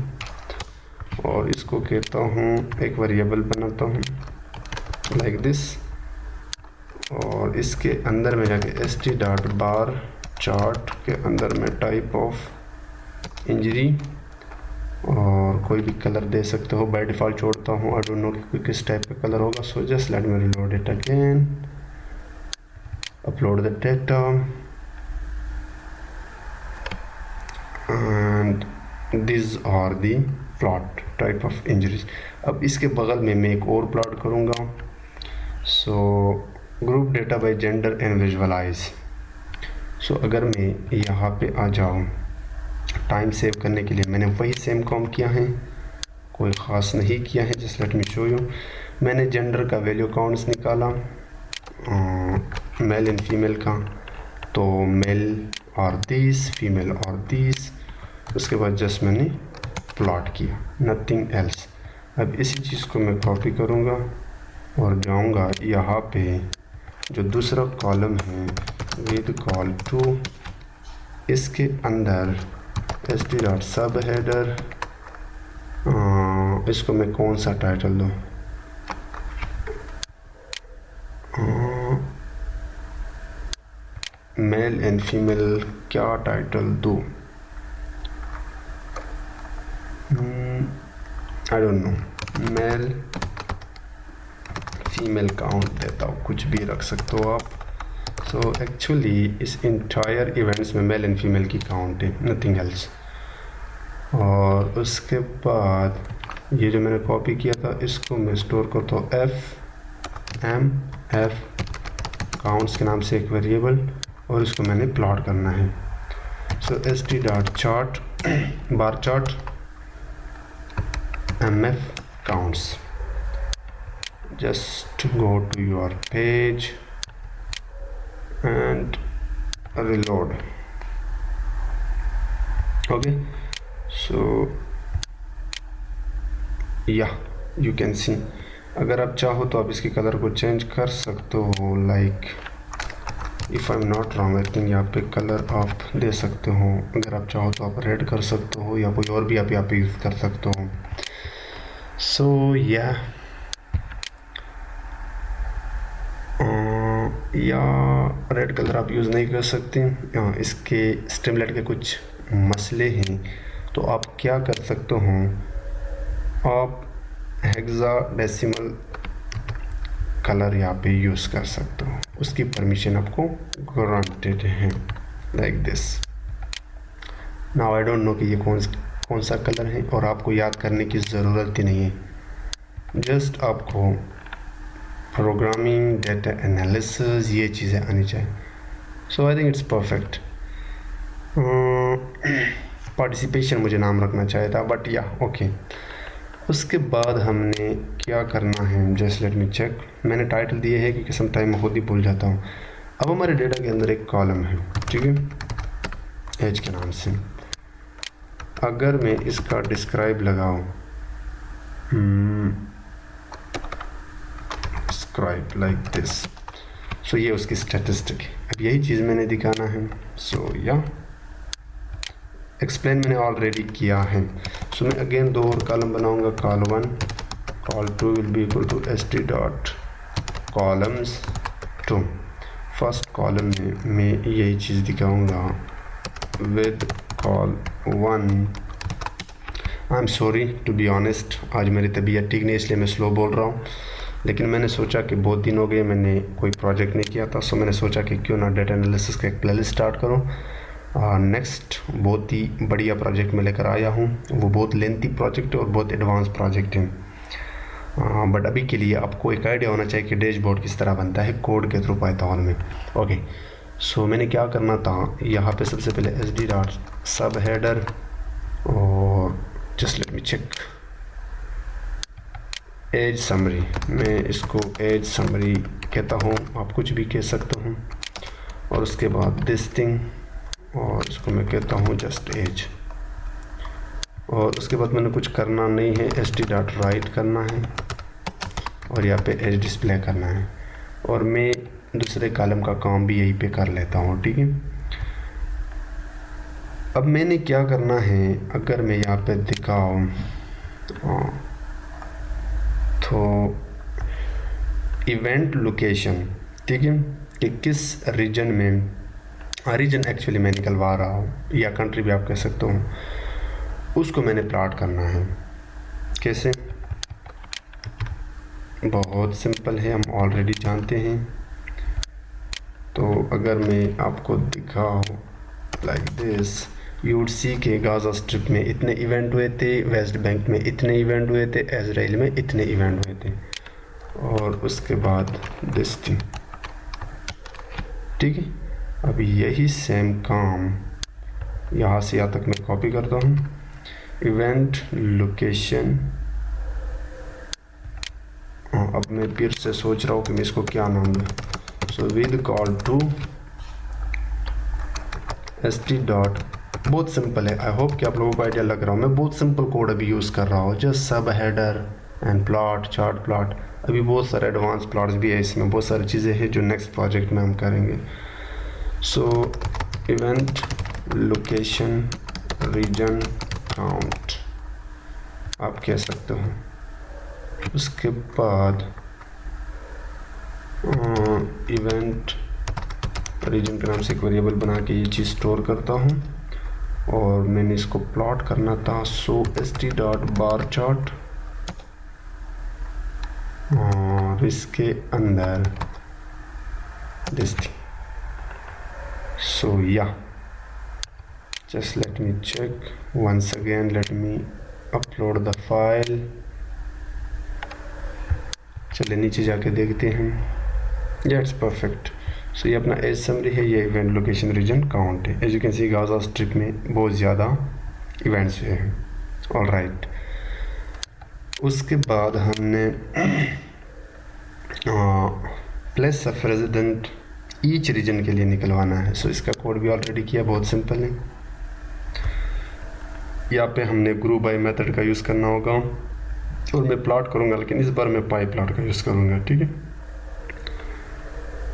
और इसको कहता हूँ, एक वेरिएबल बनाता हूँ लाइक दिस, और इसके अंदर में जाके st डॉट बार चार्ट के अंदर में टाइप ऑफ इंजरी, और कोई भी कलर दे सकते हो। बाय डिफ़ॉल्ट छोड़ता हूँ, आई डोंट नो कि किस टाइप का कलर होगा। So just let me reload it again, upload the data, and this are the plot type of injuries. अब इसके बगल में मैं एक और प्लॉट करूँगा। So group data by gender and visualise. So अगर मैं यहाँ पे आ जाऊँ, टाइम सेव करने के लिए मैंने वही सेम काम किया है, कोई ख़ास नहीं किया है। Just let me show you. मैंने जेंडर का वैल्यू काउंट्स निकाला, मेल एंड फीमेल का, तो मेल और 30, फीमेल और 30। उसके बाद जस्ट मैंने प्लॉट किया, नथिंग एल्स। अब इसी चीज़ को मैं कॉपी करूँगा और जाऊँगा यहाँ पे जो दूसरा कॉलम है विद कॉल टू, इसके अंदर st डॉट सब हेडर, इसको मैं कौन सा टाइटल दूँ, मेल एंड फीमेल क्या टाइटल दूँ, आई don't no, male female count देता हूँ, कुछ भी रख सकते हो आप। सो एक्चुअली इस इंटायर इवेंट्स में मेल एंड फीमेल की काउंट है, नथिंग एल्स। और उसके बाद ये जो मैंने कॉपी किया था इसको मैं स्टोर करता हूँ f काउंट्स के नाम से एक वेरिएबल, और इसको मैंने प्लॉट करना है। सो st dot chart bar chart mf counts, just go to your page and reload. Okay, so yeah, you can see, अगर आप चाहो तो आप इसके कलर को चेंज कर सकते हो, like if I am not wrong I think यहाँ पे कलर आप दे सकते हो, अगर आप चाहो तो आप रेड कर सकते हो या कोई और भी आप यहाँ पे यूज़ कर सकते हो। सो या रेड कलर आप यूज़ नहीं कर सकते, इसके स्ट्रीमलाइट के कुछ मसले हैं, तो आप क्या कर सकते हो, आप हेक्साडेसिमल कलर यहाँ पे यूज़ कर सकते हो, उसकी परमिशन आपको ग्रांटेड है, like this. Now I don't no कि ये कौन सा कलर है, और आपको याद करने की ज़रूरत ही नहीं है, जस्ट आपको प्रोग्रामिंग, डेटा एनालिसिस, ये चीज़ें आनी चाहिए। So I think it's perfect. Participation मुझे नाम रखना चाहिए था, बट या ओके। उसके बाद हमने क्या करना है, जस्ट लेट मी चेक, मैंने टाइटल दिए है क्योंकि सम टाइम खुद ही भूल जाता हूँ। अब हमारे डेटा के अंदर एक कॉलम है, ठीक है, एज के नाम से। अगर मैं इसका डिस्क्राइब लगाऊँ, डिस्क्राइब लाइक दिस, सो ये उसकी स्टैटिस्टिक है। अब यही चीज़ मैंने दिखाना है। सो या एक्सप्लेन मैंने ऑलरेडी किया है। सो मैं अगेन दो और कॉलम बनाऊंगा, col 1 col 2 will be equal to st dot columns 2। First column में मैं यही चीज़ दिखाऊंगा with col 1। I am sorry to be honest, आज मेरी तबीयत ठीक नहीं इसलिए मैं स्लो बोल रहा हूँ, लेकिन मैंने सोचा कि बहुत दिन हो गए मैंने कोई प्रोजेक्ट नहीं किया था, सो मैंने सोचा कि क्यों ना डेटा एनालिसिस का एक प्लेलिस्ट स्टार्ट करूँ। नेक्स्ट बहुत ही बढ़िया प्रोजेक्ट मैं लेकर आया हूँ, वो बहुत लेंथी प्रोजेक्ट है और बहुत एडवांस प्रोजेक्ट है, बट अभी के लिए आपको एक आइडिया होना चाहिए कि डैशबोर्ड किस तरह बनता है कोड के थ्रू पाइथन में। ओके, सो मैंने क्या करना था, यहाँ पे सबसे पहले st डॉट सब हेडर, और just let me check as summary, मैं इसको एज समरी कहता हूँ, आप कुछ भी कह सकते हो, और उसके बाद दिस थिंग, और इसको मैं कहता हूँ जस्ट एज, और उसके बाद मैंने कुछ करना नहीं है, st डॉट राइट करना है और यहाँ पे एज डिस्प्ले करना है, और मैं दूसरे कॉलम का काम भी यहीं पे कर लेता हूँ, ठीक है। अब मैंने क्या करना है, अगर मैं यहाँ पे दिखाऊँ तो इवेंट लोकेशन, ठीक है, कि किस रीजन में, रीजन एक्चुअली मैं निकलवा रहा हूँ या कंट्री भी आप कह सकते हो, उसको मैंने प्लॉट करना है। कैसे? बहुत सिंपल है, हम ऑलरेडी जानते हैं। तो अगर मैं आपको दिखाऊँ like this, you would see के गाज़ा स्ट्रिप में इतने इवेंट हुए थे, वेस्ट बैंक में इतने इवेंट हुए थे, इजराइल में इतने इवेंट हुए थे, और उसके बाद दिस थिंग, ठीक है। अब यही सेम काम यहाँ से यहाँ तक मैं कॉपी करता हूँ, इवेंट लोकेशन। अब मैं फिर से सोच रहा हूँ कि मैं इसको क्या नाम दूँ। So with col two st dot बहुत सिंपल है। आई होप कि आप लोगों को आइडिया लग रहा हूँ। मैं बहुत सिंपल कोड अभी यूज़ कर रहा हूँ, जस्ट सब header and plot, chart plot. अभी बहुत सारे एडवांस प्लॉट्स भी है इसमें, बहुत सारी चीज़ें हैं जो नेक्स्ट प्रोजेक्ट में हम करेंगे। So event location region count आप कह सकते हो। उसके बाद इवेंट रीजन के नाम से एक वेरिएबल बना के ये चीज़ स्टोर करता हूँ, और मैंने इसको प्लॉट करना था। सो st.bar चार्ट, और इसके अंदर दिस थी। सो या just let me check once again, let me upload the file। चलिए नीचे जाके देखते हैं। It's perfect. सो ये अपना एज समरी है, ये इवेंट लोकेशन रीजन काउंट है। As you can see Gaza strip में बहुत ज़्यादा इवेंट्स हुए हैं। ऑल राइट, उसके बाद हमने place of resident each reason के लिए निकलवाना है। सो इसका कोड भी ऑलरेडी किया, बहुत सिंपल है। यहाँ पे हमने ग्रुप बाय मेथड का यूज़ करना होगा, और मैं प्लॉट करूँगा, लेकिन इस बार मैं पाई प्लॉट का यूज़ करूँगा, ठीक है।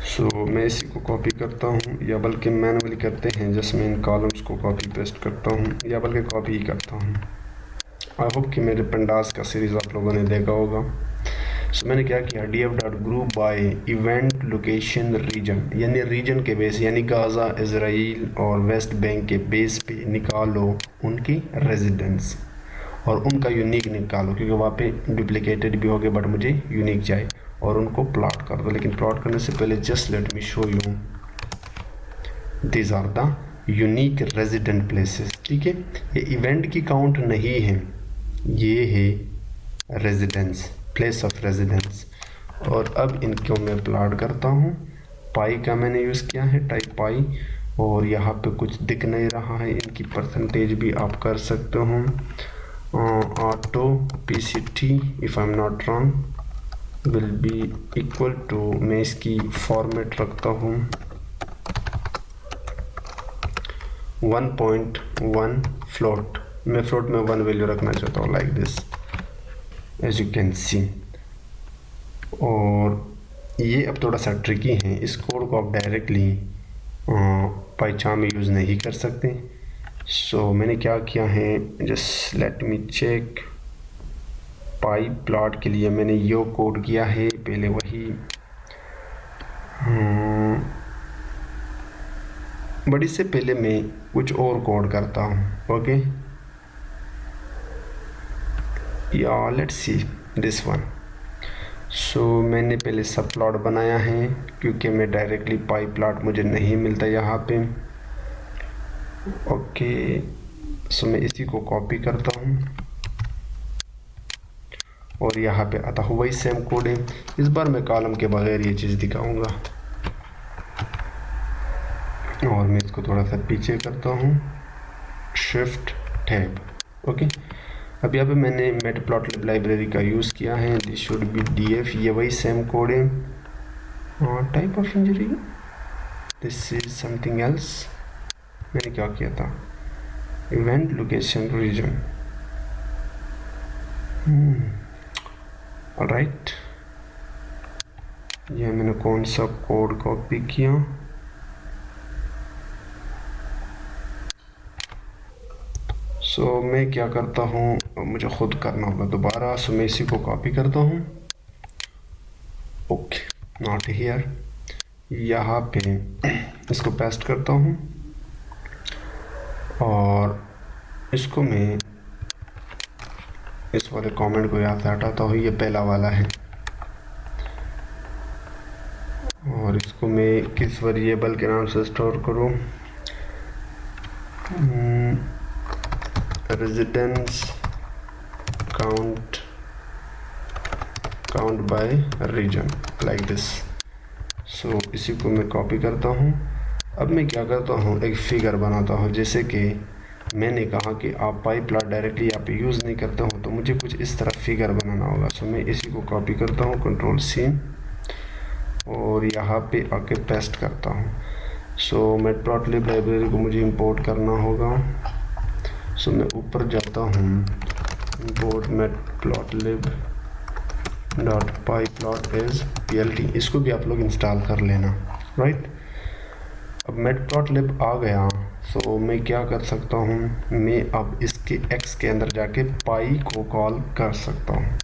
सो मैं इसी को कॉपी करता हूँ, या बल्कि मैनुअली करते हैं, जस्ट मैं इन कॉलम्स को कॉपी पेस्ट करता हूँ, या बल्कि कॉपी ही करता हूँ। आई होप कि मेरे पंडास का सीरीज़ आप लोगों ने देखा होगा। सो मैंने क्या किया, df.group by event location region, यानी रीजन के बेस, यानी गाज़ा, इसराइल और वेस्ट बैंक के बेस पे निकालो उनकी रेजिडेंस, और उनका यूनिक निकालो, क्योंकि वहाँ पे डुप्लिकेटेड भी हो गए, बट मुझे यूनिक चाहिए, और उनको प्लॉट कर दो। लेकिन प्लॉट करने से पहले just let me show you this are the unique resident places, ठीक है। ये इवेंट की काउंट नहीं है, ये है रेजिडेंस, प्लेस ऑफ रेजिडेंस। और अब इनको मैं प्लॉट करता हूँ। पाई का मैंने यूज़ किया है, टाइप पाई, और यहाँ पे कुछ दिख नहीं रहा है, इनकी परसेंटेज भी आप कर सकते हो। Auto PCT if I am not wrong will be equal to, मैं इसकी फॉर्मेट रखता हूँ 1.1 फ्लोट। मैं फ्लोट में 1 वैल्यू रखना चाहता हूँ, like this, as you can see. और ये अब थोड़ा सा ट्रिकी है, इस कोड को आप डायरेक्टली पाइचार्म में यूज़ नहीं कर सकते। सो मैंने क्या किया है, जस्ट लेट मी चेक। पाई प्लॉट के लिए मैंने यो कोड किया है, पहले वही, बट इससे पहले मैं कुछ और कोड करता हूँ। ओके, या लेट्स सी दिस वन। सो मैंने पहले सब प्लॉट बनाया है, क्योंकि मैं डायरेक्टली पाई प्लॉट मुझे नहीं मिलता यहाँ पे। ओके, सो मैं इसी को कॉपी करता हूँ, और यहाँ पे आता हुआ वही सेम कोड है। इस बार मैं कॉलम के बगैर ये चीज़ दिखाऊंगा, और मैं इसको थोड़ा सा पीछे करता हूँ, शिफ्ट टैब। ओके, अब यहाँ पे मैंने मैटप्लॉटलिब लाइब्रेरी का यूज़ किया है, दिस शुड बी DF, ये वही सेम कोड है। Type of injury, this is something else. मैंने क्या किया था, इवेंट लोकेशन रीजन, ऑलराइट। ये मैंने कौन सा कोड कॉपी किया, सो मैं क्या करता हूँ, मुझे खुद करना होगा दोबारा। सो मैं इसी को कॉपी करता हूँ, ओके, नॉट हियर, यहाँ पे इसको पेस्ट करता हूँ, और इसको मैं इस वाले कमेंट को यहाँ से हटाता हूँ, ये पहला वाला है, और इसको मैं किस वेरिएबल के नाम से स्टोर करूँ, residence count by region, like this. So इसी को मैं कॉपी करता हूँ। अब मैं क्या करता हूँ, एक फिगर बनाता हूँ। जैसे कि मैंने कहा कि आप पाई प्लॉट डायरेक्टली यहाँ पे यूज़ नहीं करते हो, तो मुझे कुछ इस तरह फिगर बनाना होगा। सो मैं इसी को कॉपी करता हूँ, Ctrl+C, और यहाँ पे आके पेस्ट करता हूँ। सो मैटप्लॉटलिब लाइब्रेरी को मुझे इंपोर्ट करना होगा। सो मैं ऊपर जाता हूँ, import matplotlib dot pyplot as PLT, इसको भी आप लोग इंस्टॉल कर लेना, राइट। अब मैटप्लॉटलिब आ गया। सो मैं क्या कर सकता हूँ, मैं अब इसके x के अंदर जाके पाई को कॉल कर सकता हूँ।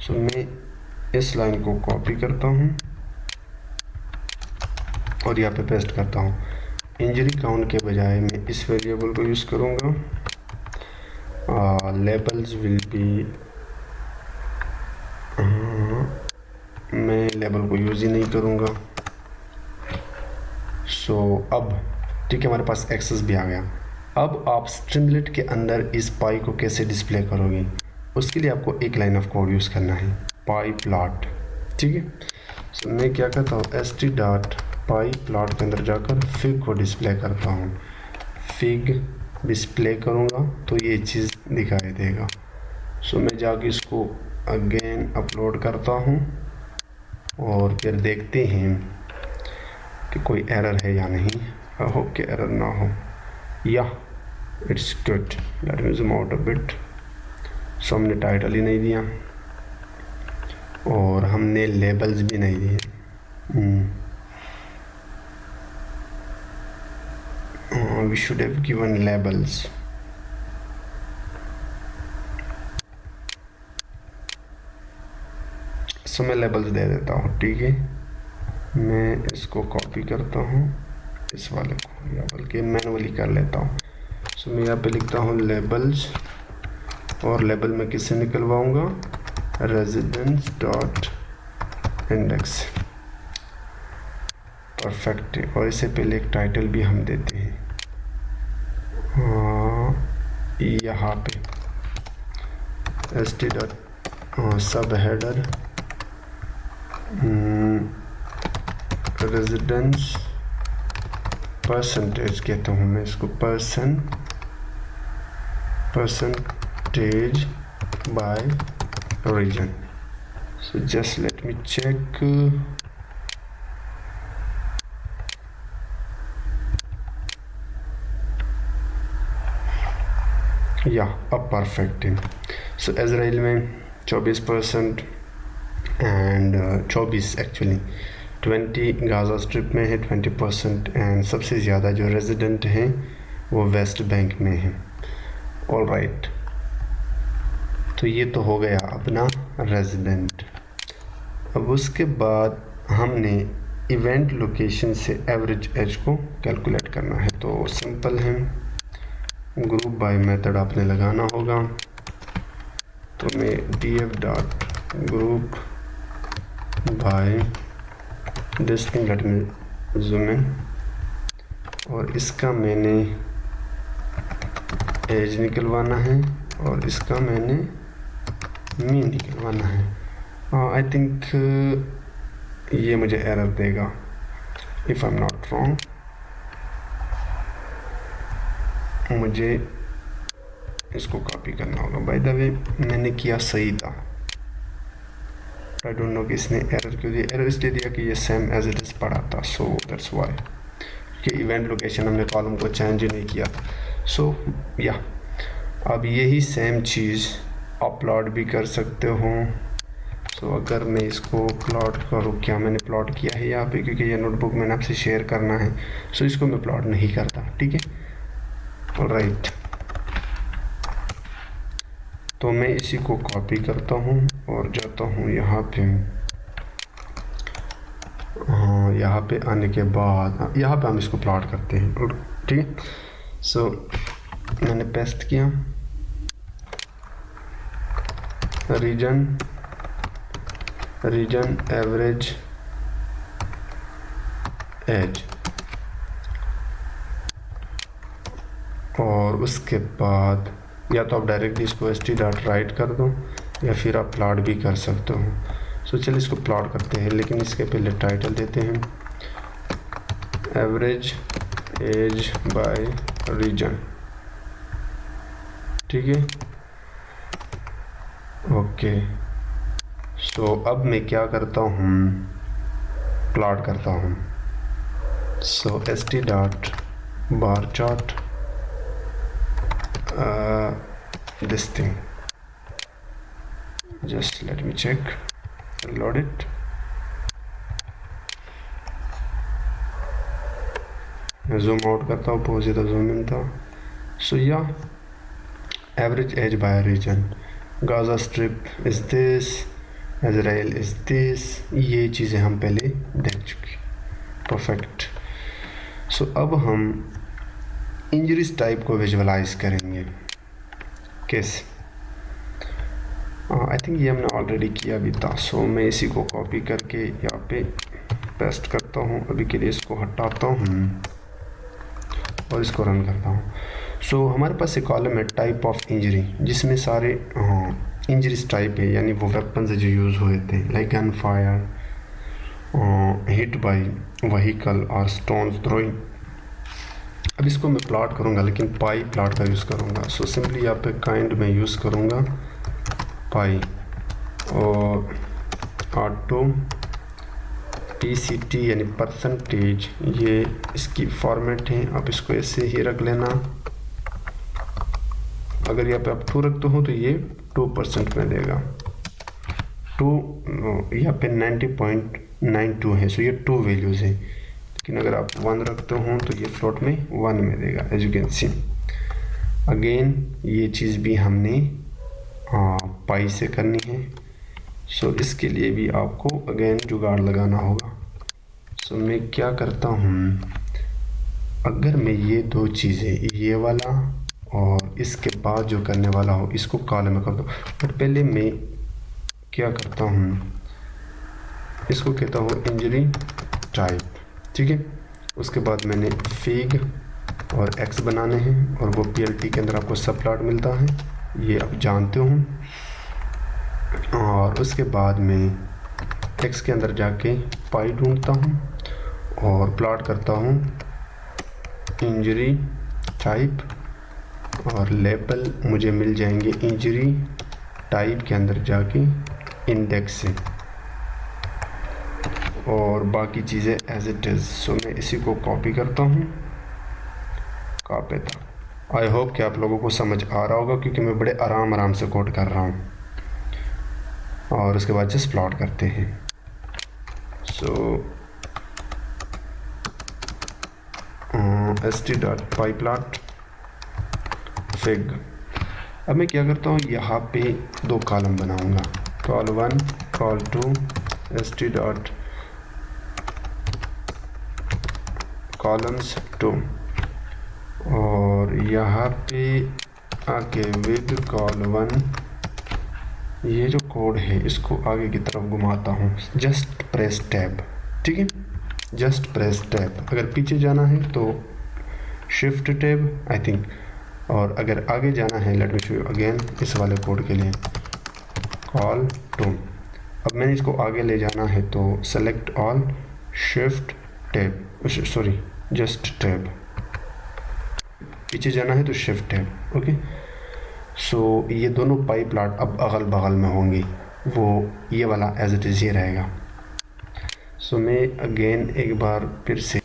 सो मैं इस लाइन को कॉपी करता हूँ और यहाँ पे पेस्ट करता हूँ। इंजरी काउंट के बजाय मैं इस वेरिएबल को यूज़ करूँगा। लेबल्स विल बी, मैं लेबल को यूज़ ही नहीं करूँगा। सो अब ठीक है, हमारे पास एक्सेस भी आ गया। अब आप स्ट्रीमलेट के अंदर इस पाई को कैसे डिस्प्ले करोगे, उसके लिए आपको एक लाइन ऑफ कोड यूज़ करना है, पाई प्लॉट, ठीक है। सो मैं क्या करता हूँ, st डॉट पाई प्लॉट के अंदर जाकर फिग को डिस्प्ले करता हूँ। फिग डिस्प्ले करूँगा तो ये चीज़ दिखाई देगा। सो मैं जाके इसको अगेन अपलोड करता हूँ और फिर देखते हैं कि कोई एरर है या नहीं। आई होप कि एरर ना हो। Yeah it's good, let me zoom out a bit. So हमने टाइटल ही नहीं दिया और हमने लेबल्स भी नहीं दिए। We should have given labels. So मैं लेबल्स दे देता हूँ, ठीक है। मैं इसको कॉपी करता हूँ इस वाले को, या बल्कि मैनुअली कर लेता हूँ। सो मैं यहाँ पे लिखता हूँ लेबल्स, और लेबल में किससे निकलवाऊँगा, रेजिडेंस डॉट इंडेक्स, परफेक्ट है। और इससे पहले एक टाइटल भी हम देते हैं यहाँ पे, st डॉट सब हेडर रेजिडेंस परसेंटेज कहता हूँ मैं इसको, percentage by region. So just let me check. Yeah अब परफेक्ट है। सो इजराइल में 24% एंड 24 एक्चुअली 20 गाज़ा स्ट्रिप में है 20%, एंड सबसे ज़्यादा जो रेजिडेंट हैं वो वेस्ट बैंक में हैं। ऑल राइट, तो ये तो हो गया अपना रेजिडेंट। अब उसके बाद हमने इवेंट लोकेशन से एवरेज एज को कैलकुलेट करना है। तो सिंपल है, ग्रुप बाय मेथड आपने लगाना होगा। तो मैं df dot group by this thing, let me zoom in, और इसका मैंने एज निकलवाना है और इसका मैंने मीन निकलवाना है। आई थिंक ये मुझे एरर देगा if I am not wrong. मुझे इसको कॉपी करना होगा। बाय द वे मैंने किया सही था, आई डोंट नो कि इसने एरर क्यों दिया। एरर इसलिए दिया कि ये सेम एज इट इज़ पड़ा था, सो दैट्स वाई, कि इवेंट लोकेशन हमने कॉलम को चेंज नहीं किया। सो या अब यही सेम चीज़ आप प्लॉट भी कर सकते हो। सो अगर मैं इसको प्लॉट करूँ, क्या मैंने प्लॉट किया है यहाँ पे, क्योंकि ये नोटबुक मैंने आपसे शेयर करना है, सो इसको मैं प्लॉट नहीं करता, ठीक है। ऑलराइट, तो मैं इसी को कॉपी करता हूँ और जाता हूँ यहाँ पे। हाँ, यहाँ पे आने के बाद यहाँ पे हम इसको प्लॉट करते हैं, ठीक है। सो मैंने पेस्ट किया, रीजन एवरेज एज, और उसके बाद या तो आप डायरेक्टली इसको st डॉट राइट कर दो या फिर आप प्लॉट भी कर सकते हो। सो चलिए इसको प्लॉट करते हैं, लेकिन इसके पहले टाइटल देते हैं एवरेज एज बाय रीजन, ठीक है। ओके, सो अब मैं क्या करता हूँ, प्लॉट करता हूँ। so st dot bar chart, this thing, just let me check, reload it. Zoom out करता हूँ, बहुत ज़्यादा जूम इन था. So yeah average age by region, Gaza Strip is this, Israel is this, ये चीज़ें हम पहले देख चुके. परफेक्ट. सो अब हम इंजरीज टाइप को विजुअलाइज करेंगे. कैसे? आई थिंक ये हमने ऑलरेडी किया भी था. सो मैं इसी को कॉपी करके यहाँ पे पेस्ट करता हूँ. अभी के लिए इसको हटाता हूँ और इसको रन करता हूँ. सो हमारे पास एक कॉलम है टाइप ऑफ इंजरी, जिसमें सारे इंजरीज टाइप है, यानी वो वेपन्स जो यूज़ हुए थे, like gun fire, hit by vehicle और स्टोन्स थ्रोइंग. अब इसको मैं प्लॉट करूँगा, लेकिन पाई प्लॉट का यूज़ करूँगा. सो सिंपली यहाँ पे काइंड में यूज़ करूँगा पाई और ऑटो PCT यानी परसेंटेज, ये इसकी फॉर्मेट है. आप इसको ऐसे ही रख लेना. अगर यहाँ पे आप 2 रखते हो तो ये 2% में देगा. 2 यहाँ पे 90.92 है, सो ये 2 वैल्यूज़ है. लेकिन अगर आप 1 रखते हो तो ये फ्लोट में 1 में देगा, as you can see. Again ये चीज़ भी हमने पाई से करनी है. सो इसके लिए भी आपको अगेन जुगाड़ लगाना होगा. सो मैं क्या करता हूँ, अगर मैं ये 2 चीज़ें, ये वाला और इसके बाद जो करने वाला हो, इसको कॉलम में कर दूँ. बट पहले मैं क्या करता हूँ, इसको कहता हूँ इंजरी टाइप. ठीक है. उसके बाद मैंने फिग और एक्स बनाने हैं, और वो PLT के अंदर आपको सब प्लॉट मिलता है, ये आप जानते हो. और उसके बाद मैं टेक्स्ट के अंदर जाके पाई ढूंढता हूँ और प्लॉट करता हूँ इंजरी टाइप, और लेबल मुझे मिल जाएंगे इंजरी टाइप के अंदर जाके इंडेक्स से, और बाकी चीज़ें एज इट इज़. सो मैं इसी को कॉपी करता हूँ, कॉपी था. आई होप कि आप लोगों को समझ आ रहा होगा, क्योंकि मैं बड़े आराम से कोड कर रहा हूँ. और उसके बाद जस्ट प्लॉट करते हैं. सो st.py प्लॉट फिग. अब मैं क्या करता हूँ, यहाँ पे 2 कॉलम बनाऊँगा, कॉल 1 कॉल 2 st. कॉलम्स 2, और यहाँ पे आके विद कॉल 1, ये जो कोड है इसको आगे की तरफ घुमाता हूँ. Just press tab. ठीक है, जस्ट प्रेस टैब. अगर पीछे जाना है तो शिफ्ट टैब आई थिंक, और अगर आगे जाना है, late me show you again इस वाले कोड के लिए, कॉल 2. अब मैंने इसको आगे ले जाना है तो select all, shift tab, sorry just tab. पीछे जाना है तो शिफ्ट टैब. ओके. सो ये दोनों पाई प्लॉट अब अगल बगल में होंगी, वो ये वाला एज इट इज़ ये रहेगा. सो मैं अगेन एक बार फिर से,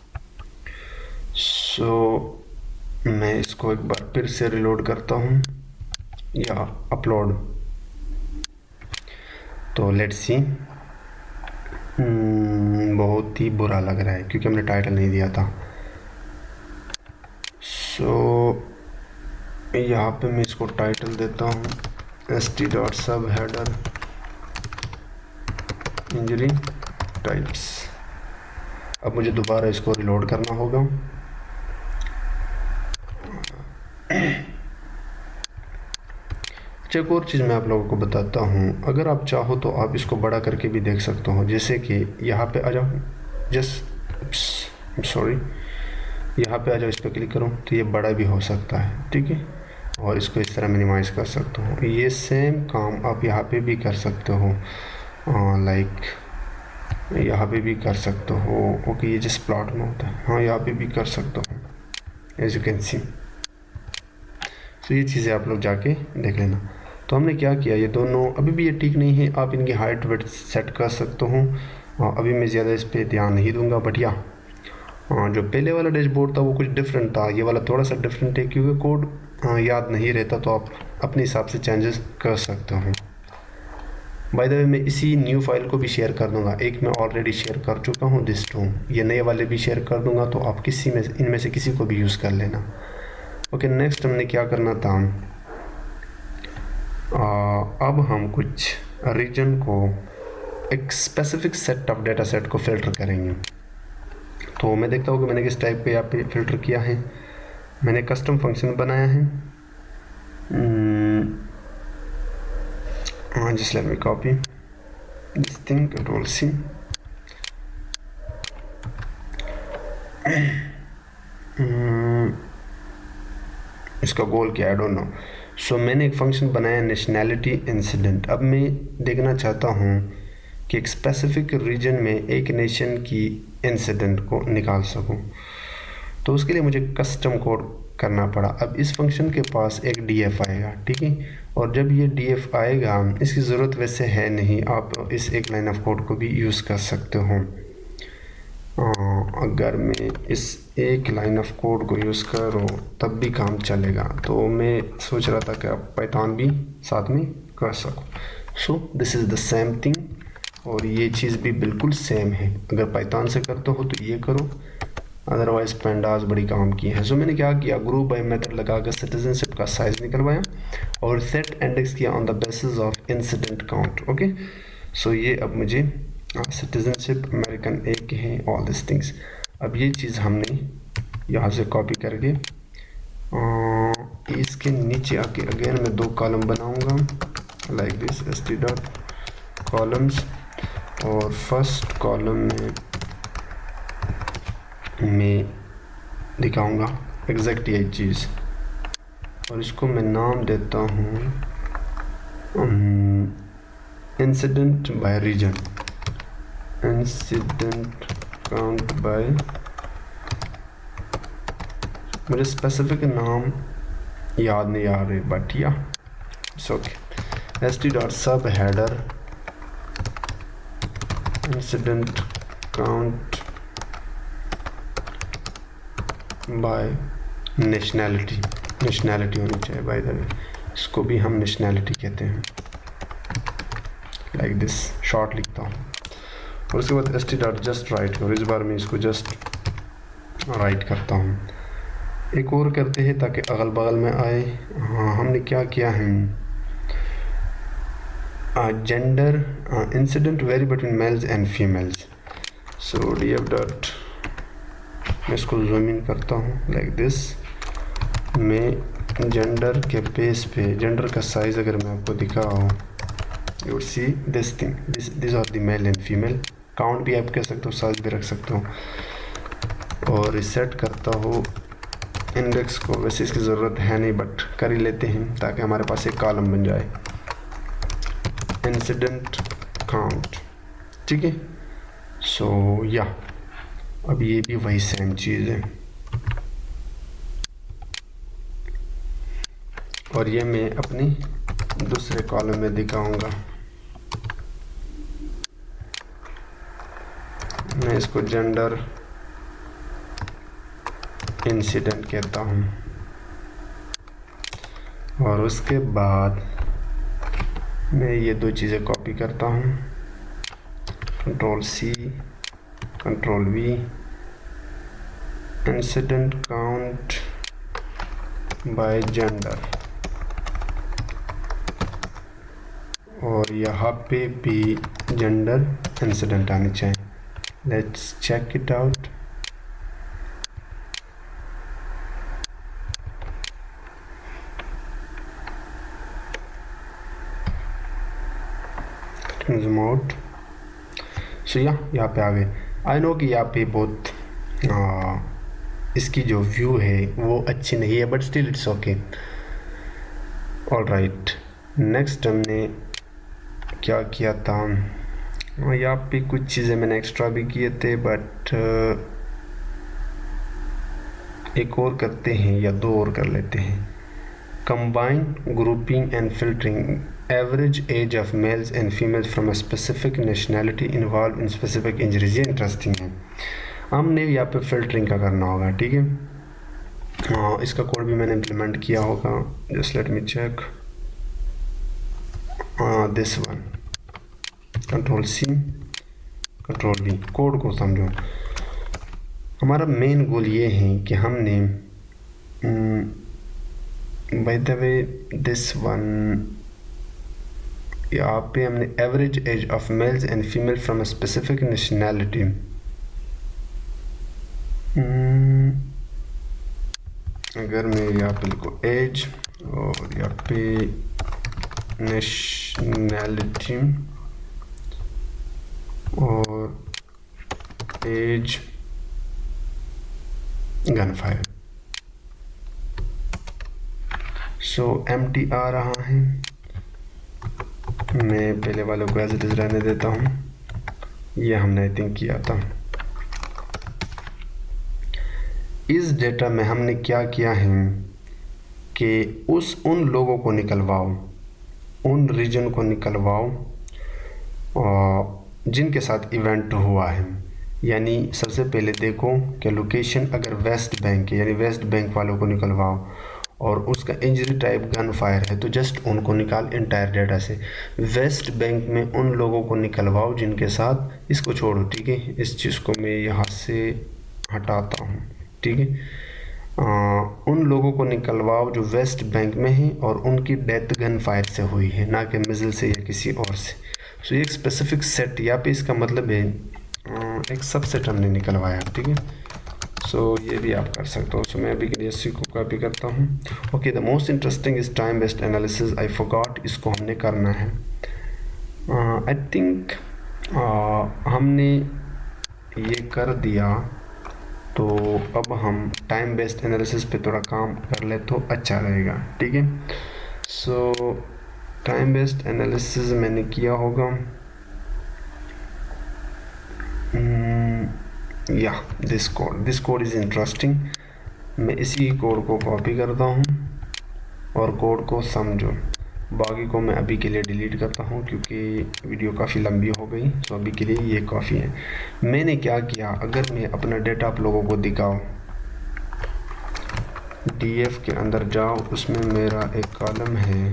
सो मैं इसको एक बार फिर से रिलोड करता हूँ या अपलोड. तो लेट्स सी. बहुत ही बुरा लग रहा है क्योंकि हमने टाइटल नहीं दिया था. सो यहाँ पे मैं इसको टाइटल देता हूँ st.sub header इंजरी टाइप्स. अब मुझे दोबारा इसको रिलोड करना होगा. अच्छा, एक और चीज़ मैं आप लोगों को बताता हूँ. अगर आप चाहो तो आप इसको बड़ा करके भी देख सकते हो. जैसे कि यहाँ पे आ जाओ, जस्ट सॉरी, यहाँ पे आ जाओ, इस पर क्लिक करो तो ये बड़ा भी हो सकता है. ठीक है. और इसको इस तरह मिनिमाइज़ कर सकते हो. ये सेम काम आप यहाँ पे भी कर सकते हो, लाइक यहाँ पे भी कर सकते हो. ओके, ये जिस प्लॉट में होता है, हाँ यहाँ पे भी कर सकते हो, एज यू कैन सी. तो ये चीज़ें आप लोग जाके देख लेना. तो हमने क्या किया, ये दोनों अभी भी ये ठीक नहीं है. आप इनकी हाइट वेट सेट कर सकते हो. अभी मैं ज़्यादा इस पर ध्यान नहीं दूंगा, बट या हाँ, जो पहले वाला डैशबोर्ड था वो कुछ डिफरेंट था, ये वाला थोड़ा सा डिफरेंट है क्योंकि कोड याद नहीं रहता, तो आप अपने हिसाब से चेंजेस कर सकते हो। बाय द वे मैं इसी न्यू फाइल को भी शेयर कर दूंगा, एक मैं ऑलरेडी शेयर कर चुका हूँ दिस टू, ये नए वाले भी शेयर कर दूंगा, तो आप किसी में इनमें से किसी को भी यूज़ कर लेना। ओके, नेक्स्ट हमने क्या करना था, अब हम कुछ रीजन को एक specific set of data set को फिल्टर करेंगे। तो मैं देखता हूँ कि मैंने किस टाइप पे यहाँ पे फिल्टर किया है। मैंने कस्टम फंक्शन बनाया है, just let me copy this thing, control C, इसका गोल क्या है, I don't know। सो मैंने एक फंक्शन बनाया नेशनैलिटी इंसिडेंट। अब मैं देखना चाहता हूँ कि एक स्पेसिफिक रीजन में एक नेशन की इंसिडेंट को निकाल सकूँ, तो उसके लिए मुझे कस्टम कोड करना पड़ा। अब इस फंक्शन के पास एक df आएगा, ठीक है, और जब ये df आएगा, इसकी ज़रूरत वैसे है नहीं, आप इस एक लाइन ऑफ कोड को भी यूज़ कर सकते हो। अगर मैं इस एक लाइन ऑफ कोड को यूज़ करूँ तब भी काम चलेगा, तो मैं सोच रहा था कि आप पाइथन भी साथ में कर सको। सो this is the same thing, और ये चीज़ भी बिल्कुल सेम है। अगर पाइथन से करते हो तो ये करो, अदरवाइज पेंडास बड़ी काम की है। सो मैंने क्या किया, ग्रुप बाय मेथड लगाकर सिटीजनशिप का साइज निकलवाया और सेट इंडेक्स किया on the basis of incident count. Okay, so ये अब मुझे सिटीजनशिप अमेरिकन एक के हैं, ऑल दिस थिंग्स। अब ये चीज़ हमने यहाँ से कॉपी करके इसके नीचे आके अगेन मैं 2 कॉलम बनाऊंगा like this, st dot columns, और फर्स्ट कॉलम में मैं दिखाऊंगा एग्जैक्ट यही चीज़, और इसको मैं नाम देता हूँ incident by region, incident count by, मुझे स्पेसिफिक नाम याद नहीं आ रहे, but yeah it's okay. st dot सब header incident count by nationality, nationality होनी चाहिए बाय द वे, इसको भी हम नेशनैलिटी कहते हैं, लाइक दिस, शॉर्ट लिखता हूँ। और उसके बाद st डॉट जस्ट राइट, और इस बार मैं इसको जस्ट राइट करता हूँ। एक और करते हैं ताकि अगल बगल में आए। हाँ, हमने क्या किया है, gender incident vary between males and females. So df dot, मैं इसको जूम इन करता हूँ लाइक दिस, मैं जेंडर के बेस पे, जेंडर का साइज़ अगर मैं आपको दिखाऊँ, you would see this thing, this are the male and female. Count भी आप कह सकते हो, साइज भी रख सकते हो। और रिसेट करता हो इंडेक्स को, वैसे इसकी ज़रूरत है नहीं बट कर ही लेते हैं ताकि हमारे पास एक कॉलम बन जाए, इंसिडेंट काउंट, ठीक है। सो या अब ये भी वही सेम चीज़ है, और ये मैं अपनी दूसरे कॉलम में दिखाऊंगा। मैं इसको जेंडर इंसिडेंट कहता हूँ, और उसके बाद मैं ये 2 चीज़ें कॉपी करता हूँ, control C, control V, incident count by gender, और यहाँ पे भी जेंडर इंसिडेंट आने चाहिए। Let's check it out. Zoom out. So यहाँ पे आ गए। आई नो कि यहाँ पे बहुत इसकी जो व्यू है वो अच्छी नहीं है, but still it's okay. All right, next हमने क्या किया था, यहाँ पे कुछ चीज़ें मैंने एक्स्ट्रा भी किए थे, बट एक और करते हैं या 2 और कर लेते हैं। Combine grouping and filtering average age of males and females from a specific nationality involve in specific injuries, ये इंटरेस्टिंग है। हमने यहाँ पे फिल्टरिंग का करना होगा, ठीक है। इसका कोड भी मैंने इम्प्लीमेंट किया होगा, just let me check this one, control C control V, code को समझो। हमारा मेन गोल ये है कि हमने by the way this one, यहाँ पे हमने average age of males and female from a specific nationality, अगर मैं यहाँ पे लिखूँ एज और यहाँ पे नेशनैलिटी और age gun fire, so empty आ रहा है। मैं पहले वालों को एज इट इज रहने देता हूँ, ये हमने आई थिंक किया था। इस डेटा में हमने क्या किया है कि उन लोगों को निकलवाओ, उन रीजन को निकलवाओ जिनके साथ इवेंट हुआ है। यानी सबसे पहले देखो कि लोकेशन अगर वेस्ट बैंक है, यानी वेस्ट बैंक वालों को निकलवाओ, और उसका इंजरी टाइप गन फायर है तो जस्ट उनको निकाल इंटायर डेटा से। वेस्ट बैंक में उन लोगों को निकलवाओ जिनके साथ, इसको छोड़ो, ठीक है, इस चीज़ को मैं यहाँ से हटाता हूँ, ठीक है। उन लोगों को निकलवाओ जो वेस्ट बैंक में हैं और उनकी डेथ गन फायर से हुई है, ना कि मिज़ल से या किसी और से। सो एक स्पेसिफिक सेट, यहाँ पे इसका मतलब है एक सबसेट हमने निकलवाया, ठीक है। सो ये भी आप कर सकते हो। सो मैं अभी के लिए इसी को कॉपी करता हूँ। Okay, the most interesting is time based analysis, I forgot, इसको हमने करना है। आई थिंक हमने ये कर दिया, तो अब हम टाइम बेस्ड एनालिसिस पे थोड़ा काम कर ले तो अच्छा रहेगा, ठीक है। सो टाइम बेस्ड एनालिसिस मैंने किया होगा, या दिस कोड इज़ इंटरेस्टिंग। मैं इसी कोड को कॉपी करता हूँ और कोड को समझो। बाकी को मैं अभी के लिए डिलीट करता हूँ क्योंकि वीडियो काफ़ी लंबी हो गई, तो अभी के लिए ये काफ़ी है। मैंने क्या किया, अगर मैं अपना डेटा आप लोगों को दिखाऊँ, डीएफ के अंदर जाओ, उसमें मेरा एक कॉलम है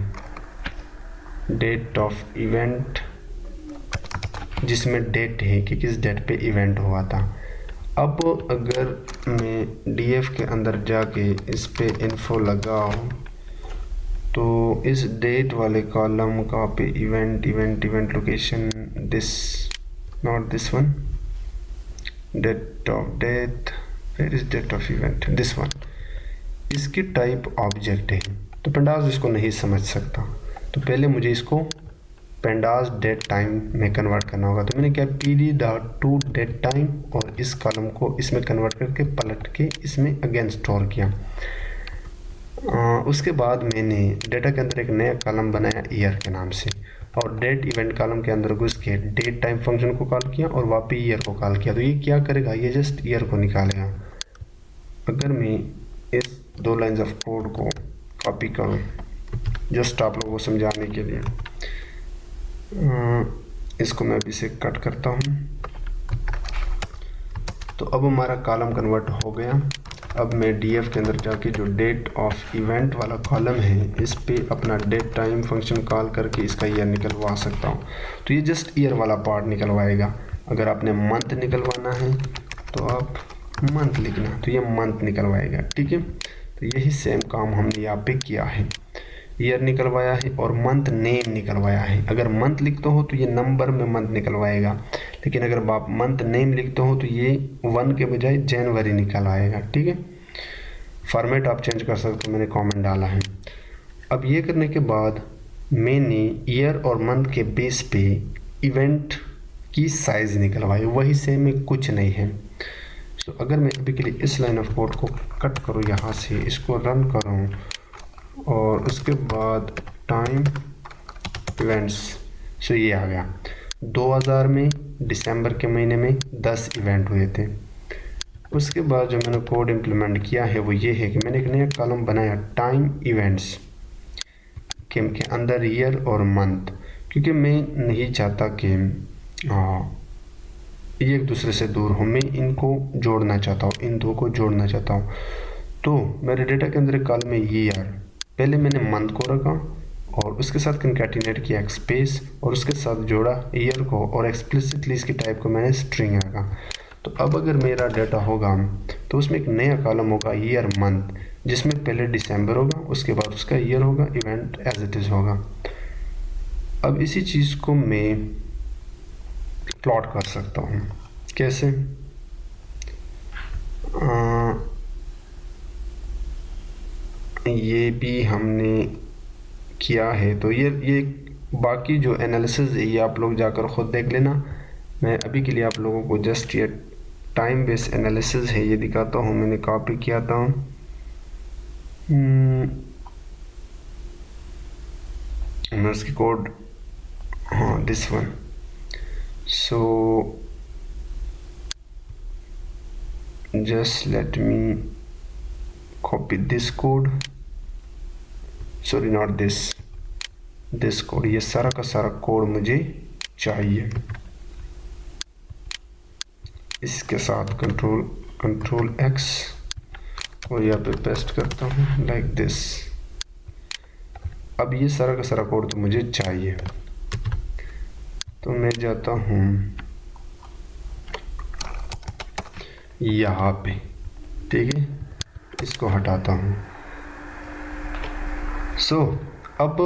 डेट ऑफ इवेंट, जिसमें डेट है कि किस डेट पे इवेंट हुआ था। अब अगर मैं डीएफ के अंदर जाके इस पे इन्फो लगाऊं तो इस डेट वाले कॉलम का पे event location, this not this one, date of death, where is date of event, this one, इसकी टाइप ऑब्जेक्ट है। तो पेंडास इसको नहीं समझ सकता, तो पहले मुझे इसको पेंडास डेट टाइम में कन्वर्ट करना होगा। तो मैंने क्या pd.to डेट टाइम और इस कॉलम को इसमें कन्वर्ट करके पलट के इसमें अगेन स्टोर किया। उसके बाद मैंने डेटा के अंदर एक नया कॉलम बनाया ईयर के नाम से, और डेट इवेंट कॉलम के अंदर घुस के डेट टाइम फंक्शन को कॉल किया और वापस ईयर को कॉल किया। तो ये क्या करेगा, ये जस्ट ईयर को निकालेगा। अगर मैं इस 2 लाइन्स ऑफ कोड को कॉपी करूँ जस्ट आप लोगों को समझाने के लिए, इसको मैं अभी से कट करता हूँ। तो अब हमारा कॉलम कन्वर्ट हो गया। अब मैं डीएफ के अंदर जाके जो डेट ऑफ इवेंट वाला कॉलम है, इस पे अपना डेट टाइम फंक्शन कॉल करके इसका ईयर निकलवा सकता हूँ। तो ये जस्ट ईयर वाला पार्ट निकलवाएगा। अगर आपने मंथ निकलवाना है तो आप मंथ लिखना, तो ये मंथ निकलवाएगा, ठीक है। तो यही सेम काम हमने यहाँ पे किया है, ईयर निकलवाया है और मंथ नेम निकलवाया है। अगर मंथ लिखते हो तो ये नंबर में मंथ निकलवाएगा, लेकिन अगर आप मंथ नेम लिखते हो तो ये 1 के बजाय जनवरी निकल आएगा, ठीक है। फॉर्मेट आप चेंज कर सकते हो, मैंने कमेंट डाला है। अब ये करने के बाद मैंने ईयर और मंथ के बेस पे इवेंट की साइज़ निकलवाई, वही सेम है, कुछ नहीं है। सो अगर मैं अभी के लिए इस लाइन ऑफ कोड को कट करूँ, यहाँ से इसको रन करूँ और उसके बाद टाइम इवेंट्स, सो ये आ गया। 2000 में दिसंबर के महीने में 10 इवेंट हुए थे। उसके बाद जो मैंने कोड इम्प्लीमेंट किया है वो ये है कि मैंने एक नया कॉलम बनाया टाइम इवेंट्स के अंदर ईयर और मंथ, क्योंकि मैं नहीं चाहता कि ये एक दूसरे से दूर हो, मैं इनको जोड़ना चाहता हूँ, इन दो को जोड़ना चाहता हूँ। तो मेरे डेटा के अंदर एक कॉलम में ईयर, पहले मैंने मंथ को रखा और उसके साथ कंकैटिनेट किया एक स्पेस और उसके साथ जोड़ा ईयर को और एक्सप्लिसिटली इसकी टाइप को मैंने स्ट्रिंग रखा। तो अब अगर मेरा डाटा होगा तो उसमें एक नया कॉलम होगा ईयर मंथ, जिसमें पहले दिसंबर होगा, उसके बाद उसका ईयर होगा, इवेंट एज इट इज़ होगा। अब इसी चीज़ को मैं प्लॉट कर सकता हूँ। कैसे? ये भी हमने किया है। तो ये बाकी जो एनालिसिस है ये आप लोग जाकर ख़ुद देख लेना। मैं अभी के लिए आप लोगों को जस्ट ये टाइम बेस्ड एनालिसिस है ये दिखाता हूँ। मैंने कॉपी किया था, मैं उसकी कोड, हाँ this one. So just let me copy this code, sorry not this code। ये सारा का सारा कोड मुझे चाहिए। इसके साथ कंट्रोल X और यहाँ पे पेस्ट करता हूँ लाइक दिस। अब ये सारा का सारा कोड तो मुझे चाहिए, तो मैं जाता हूँ यहाँ पे, ठीक है, इसको हटाता हूँ। सो अब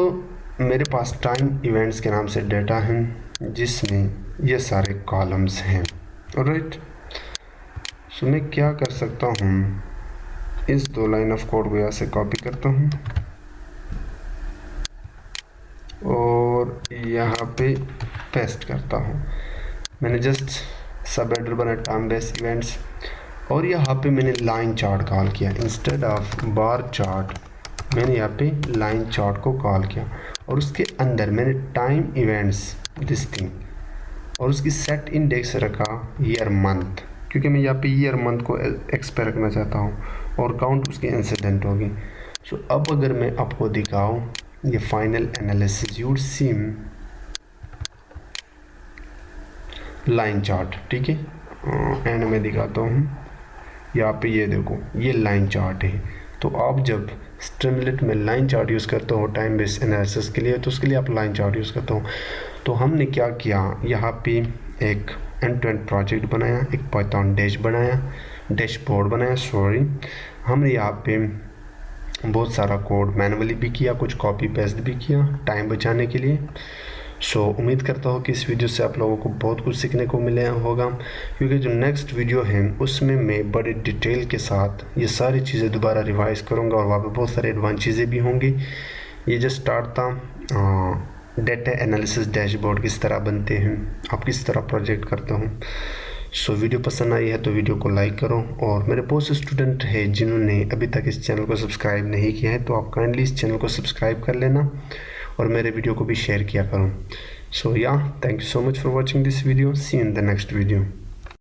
मेरे पास टाइम इवेंट्स के नाम से डेटा है जिसमें ये सारे कॉलम्स हैं। ऑलराइट, सो मैं क्या कर सकता हूँ, इस दो लाइन ऑफ कोड को यहाँ से कॉपी करता हूँ और यहाँ पे पेस्ट करता हूँ। मैंने जस्ट सब हेडर बना टाइम बेस्ड इवेंट्स और यहाँ पे मैंने लाइन चार्ट कॉल किया इंस्टेड ऑफ बार चार्ट। मैंने यहाँ पे लाइन चार्ट को कॉल किया और उसके अंदर मैंने टाइम इवेंट्स दिस थिंग और उसकी सेट इंडेक्स रखा ईयर मंथ, क्योंकि मैं यहाँ पे ईयर मंथ को एक्स पे रखना चाहता हूँ और काउंट उसकी इंसिडेंट होगी। सो अब अगर मैं आपको दिखाऊँ ये final analysis, you would C line chart, ठीक है, एंड में दिखाता हूँ। यहाँ पे ये देखो ये लाइन चार्ट है। तो आप जब स्ट्रीमलेट में लाइन चार्ट यूज़ करते हो टाइम बेस्ड एनालिसिस के लिए, तो उसके लिए आप लाइन चार्ट यूज़ करते हो। तो हमने क्या किया, यहाँ पे एक एंड टू एंड प्रोजेक्ट बनाया, एक पाइथन डैशबोर्ड बनाया सॉरी। हमने यहाँ पे बहुत सारा कोड मैनुअली भी किया, कुछ कॉपी पेस्ट भी किया टाइम बचाने के लिए। सो उम्मीद करता हूँ कि इस वीडियो से आप लोगों को बहुत कुछ सीखने को मिला होगा, क्योंकि जो नेक्स्ट वीडियो है उसमें मैं बड़े डिटेल के साथ ये सारी चीज़ें दोबारा रिवाइज करूँगा और वहाँ पे बहुत सारे एडवांस चीज़ें भी होंगी। ये जस्ट स्टार्ट था, डेटा एनालिसिस डैशबोर्ड किस तरह बनते हैं, आप किस तरह प्रोजेक्ट करते हो। सो वीडियो पसंद आई है तो वीडियो को लाइक करो, और मेरे बहुत से स्टूडेंट हैं जिन्होंने अभी तक इस चैनल को सब्सक्राइब नहीं किया है, तो आप काइंडली इस चैनल को सब्सक्राइब कर लेना और मेरे वीडियो को भी शेयर किया करो। So yeah thank you so much for watching this video, see in the next video.